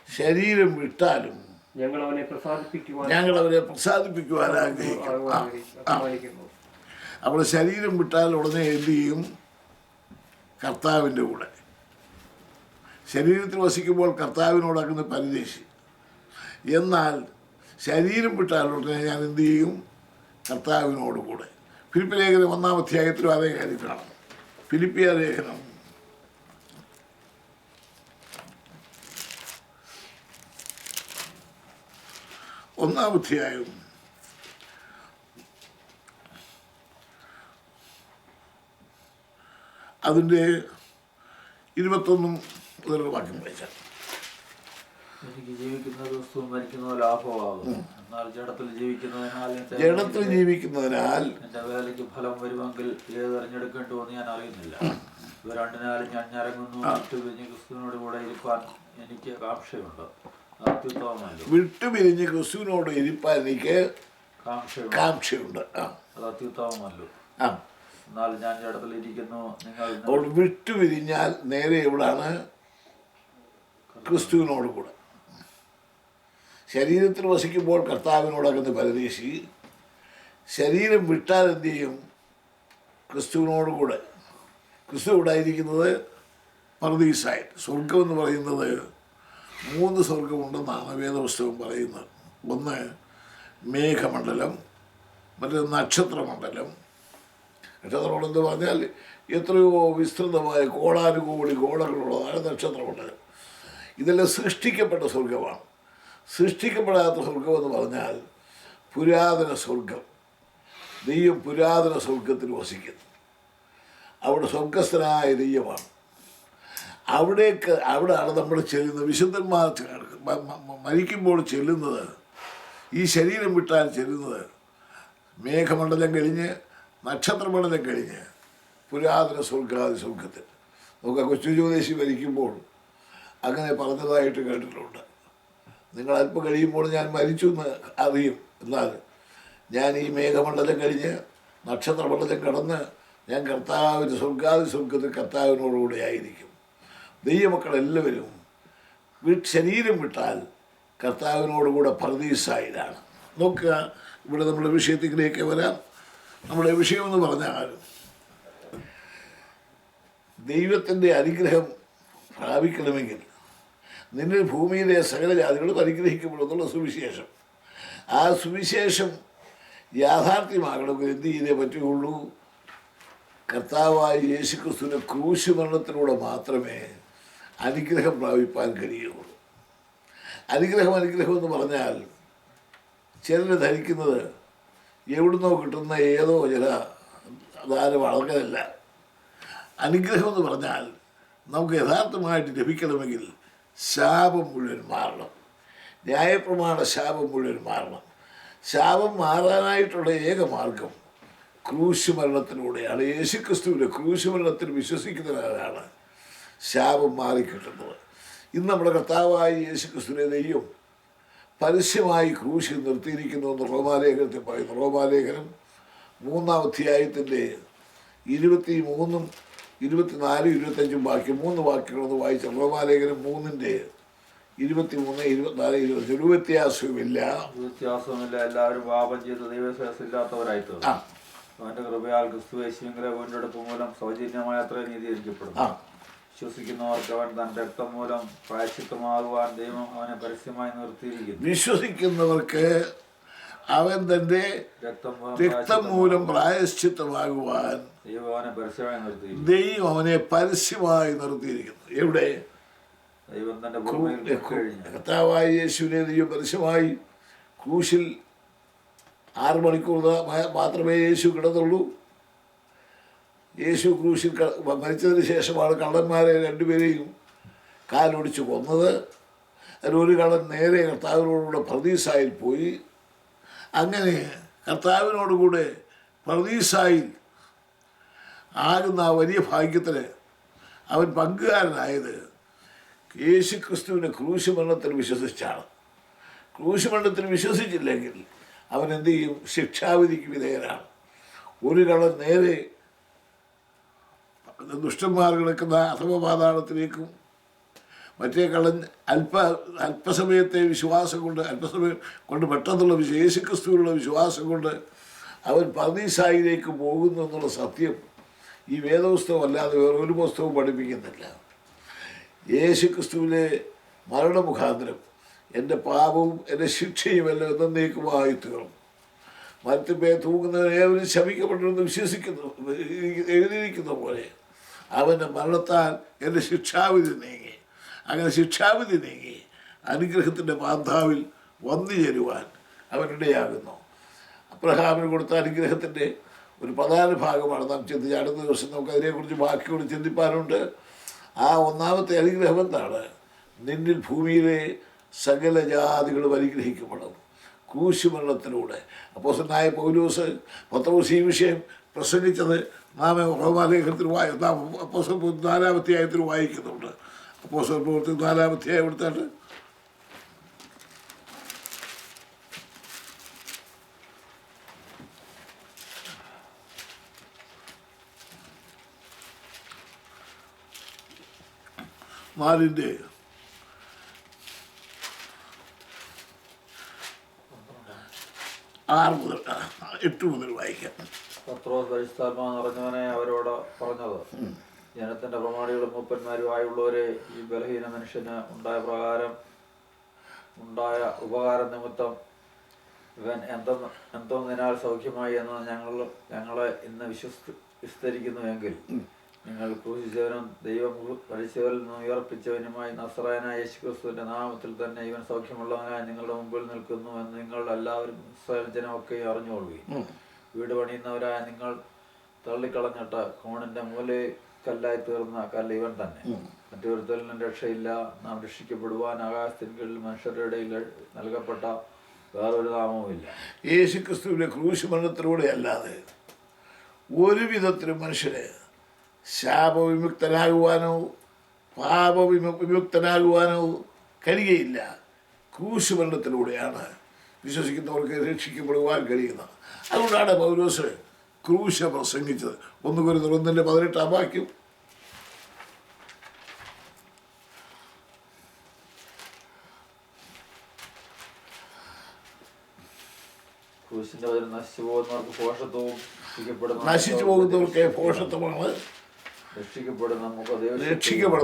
ശരീരം വിട്ടാലും ഞങ്ങൾ അവനെ പ്രസാദിപ്പിക്കുവാൻ ആഗ്രഹിക്കുന്നു. അപ്പോൾ ശരീരം വിട്ടാൽ ഉടനെ എന്ത് ചെയ്യും? കർത്താവിൻ്റെ കൂടെ. ശരീരത്തിൽ വസിക്കുമ്പോൾ കർത്താവിനോടാകുന്ന പരദേശി. എന്നാൽ ശരീരം വിട്ടാൽ ഉടനെ ഞാൻ എന്ത് ചെയ്യും? കർത്താവിനോട് കൂടെ. ഫിലിപ്പിയ ലേഖനം 1-ാം അധ്യായത്തിലും അതേ കാര്യം കാണാം. ഫിലിപ്പിയ ലേഖനം 1-ാം അധ്യായം അതിൻ്റെ 21 മുതലുള്ള വാക്യം വായിച്ചാൽ. എനിക്ക് ജീവിക്കുന്ന ദിവസവും മരിക്കുന്ന ലാഭമാകും. എന്നാൽ ജഡത്തിൽ ജീവിക്കുന്നതിനാൽ എന്റെ വേലയ്ക്ക് ഫലം വരുമെങ്കിൽ ഏത് തിരഞ്ഞെടുക്കേണ്ടുവെന്ന് ഞാൻ അറിയുന്നില്ല. ഇവ രണ്ടിനാലും ഞാൻ ഞരങ്ങുന്നു. വിട്ടുപിരിഞ്ഞ് ക്രിസ്തുവിനോട് കൂടെ ഇരിപ്പാൻ എനിക്ക് കാംക്ഷയുണ്ട്. വിട്ടുപിരിഞ്ഞ് ക്രിസ്തുവിനോട് ഇരിപ്പാൻ എനിക്ക് കാംക്ഷയുണ്ട്. അത് അത്യുത്തമമല്ലോ. എന്നാൽ ഞാൻ ജഡത്തിൽ ഇരിക്കുന്നു. നിങ്ങൾ വിട്ടുപിരിഞ്ഞാൽ നേരെ എവിടാണ്? ക്രിസ്തുവിനോട് കൂടെ. ശരീരത്തിൽ വസിക്കുമ്പോൾ കർത്താവിനോടകുന്ന പരദേശി. ശരീരം വിട്ടാൽ എന്ത് ചെയ്യും? ക്രിസ്തുവിനോട് കൂടെ. ക്രിസ്തു ഇവിടെ ഇരിക്കുന്നത് പർദീസായി. സ്വർഗം എന്ന് പറയുന്നത് 3 സ്വർഗമുണ്ടെന്നാണ് വേദപുസ്തകം പറയുന്നത്. ഒന്ന് മേഘമണ്ഡലം, മറ്റൊരു നക്ഷത്രമണ്ഡലം. നക്ഷത്രമണ്ഡലം എന്ന് പറഞ്ഞാൽ എത്രയോ വിസ്തൃതമായ കോടാനുകോടി ഗോളങ്ങളുള്ളതാണ് നക്ഷത്രമണ്ഡലം. ഇതെല്ലാം സൃഷ്ടിക്കപ്പെട്ട സ്വർഗമാണ്. സൃഷ്ടിക്കപ്പെടാത്ത സ്വർഗമെന്ന് പറഞ്ഞാൽ പുരാതന സ്വർഗം. ദൈവം പുരാതന സ്വർഗത്തിൽ വസിക്കുന്നു. അവിടെ സ്വർഗസ്ഥനായ ദൈവമാണ്. അവിടെയാണ് നമ്മൾ ചെല്ലുന്നത്. വിശുദ്ധന്മാർ മരിക്കുമ്പോൾ ചെല്ലുന്നത്, ഈ ശരീരം വിട്ടാൽ ചെല്ലുന്നത് മേഘമണ്ഡലം കഴിഞ്ഞ് നക്ഷത്രമണ്ഡലം കഴിഞ്ഞ് പുരാതന സ്വർഗത്തിൽ. നമുക്ക് കൊച്ചു ജ്യോതിഷി മരിക്കുമ്പോൾ അങ്ങനെ പറഞ്ഞതായിട്ട് കേട്ടിട്ടുണ്ട്. നിങ്ങൾ അല്പം കഴിയുമ്പോൾ ഞാൻ മരിച്ചു എന്ന് അറിയും. എന്നാൽ ഞാൻ ഈ മേഘമണ്ഡലം കഴിഞ്ഞ് നക്ഷത്രമണ്ഡലം കടന്ന് ഞാൻ സ്വർഗത്തിൽ കർത്താവിനോടുകൂടെ ആയിരിക്കും. ദൈവമക്കളെല്ലാവരും ശരീരം വിട്ടാൽ കർത്താവിനോടുകൂടെ പർദീസായിലാണ്. നോക്കുക, ഇവിടെ നമ്മുടെ വിഷയത്തിലേക്ക് വരാം. നമ്മുടെ വിഷയമെന്ന് പറഞ്ഞാൽ ദൈവത്തിൻ്റെ അനുഗ്രഹം പ്രാപിക്കണമെങ്കിൽ നിന്റെ ഭൂമിയിലെ സകല ജാതികളും അനുഗ്രഹിക്കപ്പെടുന്നുള്ള സുവിശേഷം. ആ സുവിശേഷം യാഥാർത്ഥ്യമാകണമെങ്കിൽ എന്ത് ചെയ്തേ പറ്റുകയുള്ളൂ? കർത്താവായ യേശുക്രിസ്തുവിൻ്റെ ക്രൂശ് മരണത്തിലൂടെ മാത്രമേ അനുഗ്രഹം പ്രാപിപ്പാൻ കഴിയുള്ളൂ. അനുഗ്രഹം എന്ന് പറഞ്ഞാൽ ചിലർ ധരിക്കുന്നത് എവിടുന്നോ കിട്ടുന്ന ഏതോ ചില ധാരം വളർക്കലല്ല. അനുഗ്രഹം എന്ന് പറഞ്ഞാൽ നമുക്ക് യഥാർത്ഥമായിട്ട് ലഭിക്കണമെങ്കിൽ ശാപം മുഴുവൻ മാറണം. ന്യായപ്രമാണ ശാപം മുഴുവൻ മാറണം. ശാപം മാറാനായിട്ടുള്ള ഏക മാർഗം ക്രൂശ് മരണത്തിലൂടെയാണ്. യേശുക്രിസ്തുവിൻ്റെ ക്രൂശ് മരണത്തിൽ വിശ്വസിക്കുന്നവരാണ് ശാപം മാറിക്കിട്ടുന്നത്. ഇന്ന് നമ്മുടെ കർത്താവായ യേശുക്രിസ്തുവിനെ ദൈവം പരസ്യമായി ക്രൂശിൽ നിർത്തിയിരിക്കുന്നു എന്ന് റോമാലേഖനത്തിൽ പറയുന്നു. റോമാലേഖനം 3-ാം അധ്യായത്തിൻ്റെ 23, 24, 25 വാക്യം, 3 വാക്യങ്ങളൊന്ന് വായിച്ച റോമാലേഖനം 3-ന്റെ 23, 24, 25 ഒരു വ്യത്യാസവുമില്ല. എല്ലാവരും പാപം ചെയ്ത് ദൈവശേഷമില്ലാത്തവരായി തീർന്നു. അവന്റെ കൃപയാൽ ക്രിസ്തു യേശുവിന്റെ വീണ്ടെടുപ്പ് മൂലം സൗജന്യമായ അത്ര നീതീകരിക്കപ്പെടുന്നു. വിശ്വസിക്കുന്നവർക്ക് അവൻ തന്റെ രക്തം മൂലം പ്രായശ്ചിത്തമാകുവാൻ ദൈവം അവനെ പരസ്യമായി നിർത്തിയിരിക്കുന്നു. വിശ്വസിക്കുന്നവർക്ക് അവൻ തന്റെ രക്തം മൂലം പ്രായശ്ചിത്തമാകുവാൻ ദൈവം അവനെ പരസ്യമായി നിർത്തിയിരിക്കുന്നു. എവിടെ? കർത്താവായ യേശുവിനെ ദൈവം പരസ്യമായി ക്രൂശിൽ 6 മണിക്കൂർ മാത്രമേ യേശു കിടന്നുള്ളൂ. യേശു ക്രൂശിൽ മരിച്ചതിന് ശേഷമാണ് കള്ളന്മാരെ 2 പേരെയും കാലൊടിച്ച് കൊന്നത്. അതിലൊരു കള്ളൻ നേരെ കർത്താവിനോടുകൂടെ പർദീസായിൽ പോയി. അങ്ങനെ കർത്താവിനോടുകൂടെ പർദീസായിൽ ആകുന്ന ആ വലിയ ഭാഗ്യത്തിന് അവൻ പങ്കുകാരനായത് യേശു ക്രിസ്തുവിൻ്റെ ക്രൂശ് മരണത്തിൽ വിശ്വസിച്ചാണ്. ക്രൂശ് മരണത്തിൽ വിശ്വസിച്ചില്ലെങ്കിൽ അവൻ എന്ത് ചെയ്യും? ശിക്ഷാവിധിക്ക് വിധേയനാണ്. ഒരു കള്ളൻ നേരെ ദുഷ്ടന്മാർ കിടക്കുന്ന അധമപാതാളത്തിലേക്കും, മറ്റേ കള്ളൻ അല്പസമയത്തെ വിശ്വാസം കൊണ്ട് പെട്ടെന്നുള്ള യേശുക്രിസ്തുവിലുള്ള വിശ്വാസം കൊണ്ട് അവൻ പർദീസായിലേക്ക് പോകുന്നു എന്നുള്ള സത്യം ഈ വേദപുസ്തകം അല്ലാതെ വേറെ ഒരു പുസ്തകവും പഠിപ്പിക്കുന്നില്ല. യേശുക്രിസ്തുവിലെ മരണമുഖാന്തരം എൻ്റെ പാപവും എൻ്റെ ശിക്ഷയും എല്ലാം എന്നേക്കുമായി തീർന്നു. മരത്തിന്മേൽ തൂങ്ങുന്നവരെ ഏവരും ശമിക്കപ്പെട്ടിരുന്ന് വിശ്വസിക്കുന്നു എഴുതിയിരിക്കുന്ന പോലെ അവൻ്റെ മരണത്താൽ എൻ്റെ ശിക്ഷാവിധി നീങ്ങി. അങ്ങനെ ശിക്ഷാവിധി നീങ്ങി അനുഗ്രഹത്തിൻ്റെ മാന്താവിൽ വന്നു ചേരുവാൻ അവനിടയാകുന്നു. അബ്രഹാമിന് കൊടുത്ത അനുഗ്രഹത്തിൻ്റെ ഒരു പ്രധാന ഭാഗമാണ് നാം ചിന്തിച്ച്. അടുത്ത ദിവസം നമുക്ക് അതിനെക്കുറിച്ച് ബാക്കിയോട് ചിന്തിപ്പാനുണ്ട്. ആ ഒന്നാമത്തെ അനുഗ്രഹം എന്താണ്? നിന്നിൽ ഭൂമിയിലെ സകല ജാതികളും അനുഗ്രഹിക്കപ്പെടും ക്രൂശുമരണത്തിലൂടെ. അപ്പോസ്തലനായ പൗലോസ് പത്രോസ് ഈ വിഷയം പ്രസംഗിച്ചത് നാം റോമാലേഖനത്തിൽ നാം അപ്പോസ്തല 4-ാം അധ്യായത്തിൽ വായിക്കുന്നുണ്ട്. അപ്പോസ്തല പ്രവൃത്തി 4-ാം അധ്യായം എടുത്താൽ നാലിൻ്റെ 6 മുതൽ 8 മുതൽ വായിക്കാം. പത്രോസ് പരിശുദ്ധാത്മാവ് നിറഞ്ഞവനെ അവരോട് പറഞ്ഞത്, ജനത്തിന്റെ പ്രമാണികളും മൂപ്പന്മാരുമായുള്ളവരെ, ഈ ബലഹീന മനുഷ്യന് ഉണ്ടായ ഉപകാരം നിമിത്തം ഇവൻ എന്തൊന്നിനാൽ സൗഖ്യമായി എന്ന് ഞങ്ങളെ ഇന്ന് വിസ്തരിക്കുന്നുവെങ്കിൽ, നിങ്ങൾ ക്രൂശിച്ചവനും ദൈവം മരിച്ചവരിൽ നിന്ന് ഉയർപ്പിച്ചവനുമായി നസറായനായ യേശുക്രിസ്തുവിന്റെ നാമത്തിൽ തന്നെ ഇവൻ സൗഖ്യമുള്ളവനായി നിങ്ങളുടെ മുമ്പിൽ നിൽക്കുന്നു എന്ന് നിങ്ങൾ എല്ലാവരും ജനമൊക്കെ അറിഞ്ഞുകൊള്ളുകയും, വീട് പണിയുന്നവരായ നിങ്ങൾ തള്ളിക്കളഞ്ഞിട്ട് കോണിന്റെ മൂലക്കല്ലായി തീർന്ന കല്ല് ഇവൻ തന്നെ. മറ്റൊരുത്തലിനും രക്ഷയില്ല. നാം രക്ഷിക്കപ്പെടുവാൻ ആകാശത്തിന് കീഴിൽ മനുഷ്യരുടെ ഇടയിൽ നൽകപ്പെട്ട വേറൊരു നാമവുമില്ല. യേശുക്രിസ്തുവിന്റെ ക്രൂശ് മരണത്തിലൂടെ അല്ലാതെ ഒരു വിധത്തിലും മനുഷ്യന് ശാപവിമുക്തനാകുവാനോ പാപവിമുക്തനാകുവാനോ കഴിയുകയില്ല. ക്രൂശ് മരണത്തിലൂടെയാണ് വിശ്വസിക്കുന്നവർക്ക് രക്ഷിക്കപ്പെടുവാൻ കഴിയുന്നത്. അതുകൊണ്ടാണ് പൗലോസ് ക്രൂശ് പ്രസംഗിച്ചത്. 1 കൊരിന്ത്യർ 1-18 വാക്യം. ക്രൂശിന്റെ വചനം നശിച്ചു പോകുന്നവർക്ക് ഭോഷത്വവും, നശിച്ചു പോകുന്നവർക്ക് ഭോഷത്വമാണ്, രക്ഷിക്കപ്പെടുന്ന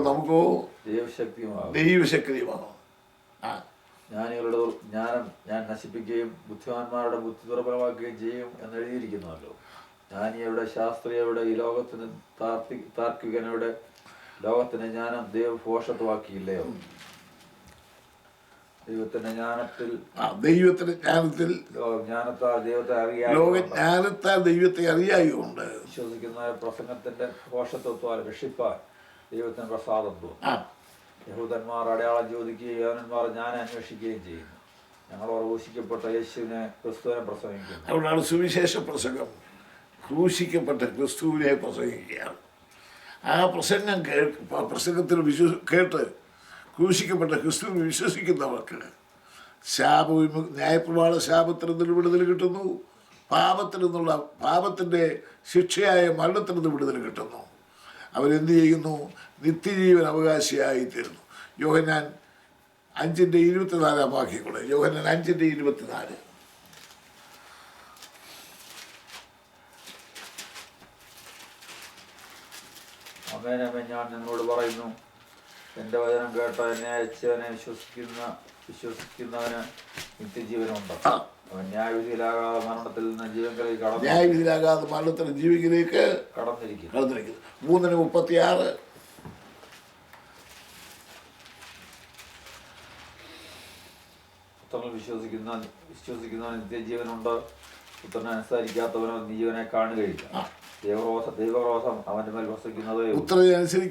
നമുക്കോ ദൈവശക്തിയുമാണ്. ജ്ഞാനികളുടെ ജ്ഞാനം ഞാൻ നശിപ്പിക്കുകയും ബുദ്ധിമാന്മാരുടെ ബുദ്ധി ദുർബലമാക്കുകയും ചെയ്യും എന്ന് എഴുതിയിരിക്കുന്നുവല്ലോ. ജ്ഞാനിയുടെ ശാസ്ത്രീയയുടെ ഈ ലോകത്തിന് താർക്കികനയുടെ ലോകത്തിന്റെ ജ്ഞാനം ദൈവഭോഷത്വമാക്കിയില്ലയോ? ദൈവത്തിന്റെ ജ്ഞാനത്താൽ ദൈവത്തെ അറിയായുണ്ട്. വിശ്വസിക്കുന്ന പ്രസംഗത്തിന്റെ ഭോഷത്വത്താൽ രക്ഷിപ്പാൻ ദൈവത്തിന് പ്രസാദം തോന്നും. യഹൂദന്മാർ അടയാളം ചോദിക്കുകയും യവനന്മാർ ഞാൻ അന്വേഷിക്കുകയും ചെയ്യുന്നു. ഞങ്ങൾ ക്രൂശിക്കപ്പെട്ട യേശുവിനെ ക്രിസ്തുവിനെ പ്രസംഗിക്കുന്നു. അതുകൊണ്ടാണ് സുവിശേഷ പ്രസംഗം ക്രൂശിക്കപ്പെട്ട ക്രിസ്തുവിനെ പ്രസംഗിക്കുകയാണ്. ആ പ്രസംഗത്തിൽ കേട്ട് ക്രൂശിക്കപ്പെട്ട ക്രിസ്തുവിനെ വിശ്വസിക്കുന്നവർക്ക് ന്യായപ്രമാണ ശാപത്തിൽ നിന്ന് വിടുതൽ കിട്ടുന്നു. പാപത്തിൻ്റെ ശിക്ഷയായ മരണത്തിൽ നിന്ന് വിടുതൽ കിട്ടുന്നു. അവരെന്ത് ചെയ്യുന്നു? നിത്യജീവൻ അവകാശിയായിത്തീരുന്നു. യോഹന്നാൻ 5:24 വാക്യങ്ങളെ. യോഹന്നാൻ 5:24. ആമേൻ ആമേൻ. ഞാൻ നിങ്ങളോട് പറയുന്നു, എൻ്റെ വചനം കേട്ട എന്നെ അയച്ചവനെ വിശ്വസിക്കുന്നവന് നിത്യജീവനുണ്ട്. അവൻ ന്യായവിധിയിലാകാതെ മരണത്തിൽ നിന്ന് ജീവനിലേക്ക് കടന്നിരിക്കുന്നു. 3:36. പുത്രനിൽ വിശ്വസിക്കുന്നവന് നിത്യജീവനുണ്ട്. പുത്രനെ അനുസരിക്കാത്തവനോ ജീവനെ കാണുകയില്ല. ദൈവക്രോധം അവന്റെ മേൽ വസിക്കുന്നത്.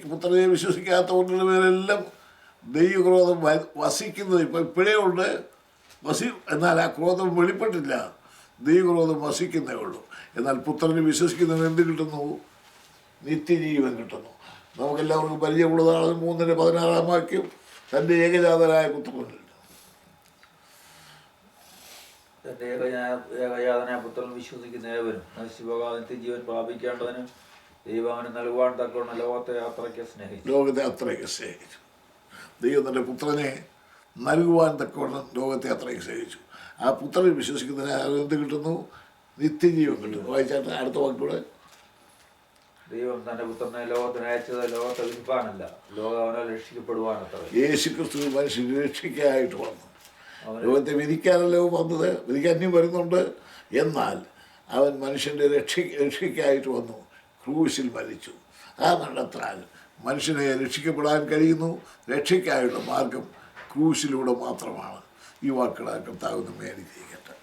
പുത്രനെ വിശ്വസിക്കാത്തവരുടെ മേലെല്ലാം ദൈവക്രോധം വസിക്കുന്നത്. ഇപ്പോഴേ ഉണ്ട് എന്നാൽ ആ ക്രോധം വെളിപ്പെട്ടില്ല. ദൈവക്രോധം വസിക്കുന്നേ ഉള്ളൂ. എന്നാൽ പുത്രനെ വിശ്വസിക്കുന്നവൻ എന്ത് കിട്ടുന്നു? നിത്യജീവൻ കിട്ടുന്നു. നമുക്കെല്ലാവർക്കും പരിചയമുള്ളതാണ് 3:16 വാക്യം. തൻ്റെ ഏകജാതനായ പുത്രനിൽ തൻ്റെ ഏകജാതനായ പുത്രൻ വിശ്വസിക്കുന്ന ഏവരും നശിച്ചുപോകാതെ നിത്യജീവൻ പ്രാപിക്കേണ്ടതിന് ദൈവം അവന് നൽകുവാൻ തക്കവണ്ണം ലോകത്തെ അത്രയ്ക്ക് സ്നേഹിച്ചു. ദൈവം തൻ്റെ പുത്രനെ നൽകുവാൻ തക്കവണ്ണം ലോകത്തെ അത്രയ്ക്ക് സ്നേഹിച്ചു. ആ പുത്രനെ വിശ്വസിക്കുന്നതിന് എന്ത് കിട്ടുന്നു? നിത്യജീവൻ കിട്ടുന്നു. വായിച്ചാട്ട് അടുത്ത വാക്കൂടെ. ദൈവം തന്റെ പുത്രനെ ലോകത്തിന് അയച്ചത് ലോകത്തെ വിധിപ്പാനല്ല, ലോകം അവനെ രക്ഷിക്കപ്പെടുവാനത്ര. യേശു ക്രിസ്തു മനുഷ്യൻ രക്ഷിക്കാനായിട്ട് വന്നു. ലോകത്തെ വിധിക്കാനല്ലോ വന്നത്. വിധിക്കാൻ ഇനിയും വരുന്നുണ്ട്. എന്നാൽ അവൻ മനുഷ്യൻ്റെ രക്ഷയ്ക്കായിട്ട് വന്നു. ക്രൂശിൽ മരിച്ചു. ആ മരണത്താൽ മനുഷ്യനെ രക്ഷിക്കപ്പെടാൻ കഴിയുന്നു. രക്ഷയ്ക്കായുള്ള മാർഗം ക്രൂശിലൂടെ മാത്രമാണ്. ഈ വാക്കുകളെ കർത്താവ് നമ്മെ അനുഗ്രഹിക്കട്ടെ.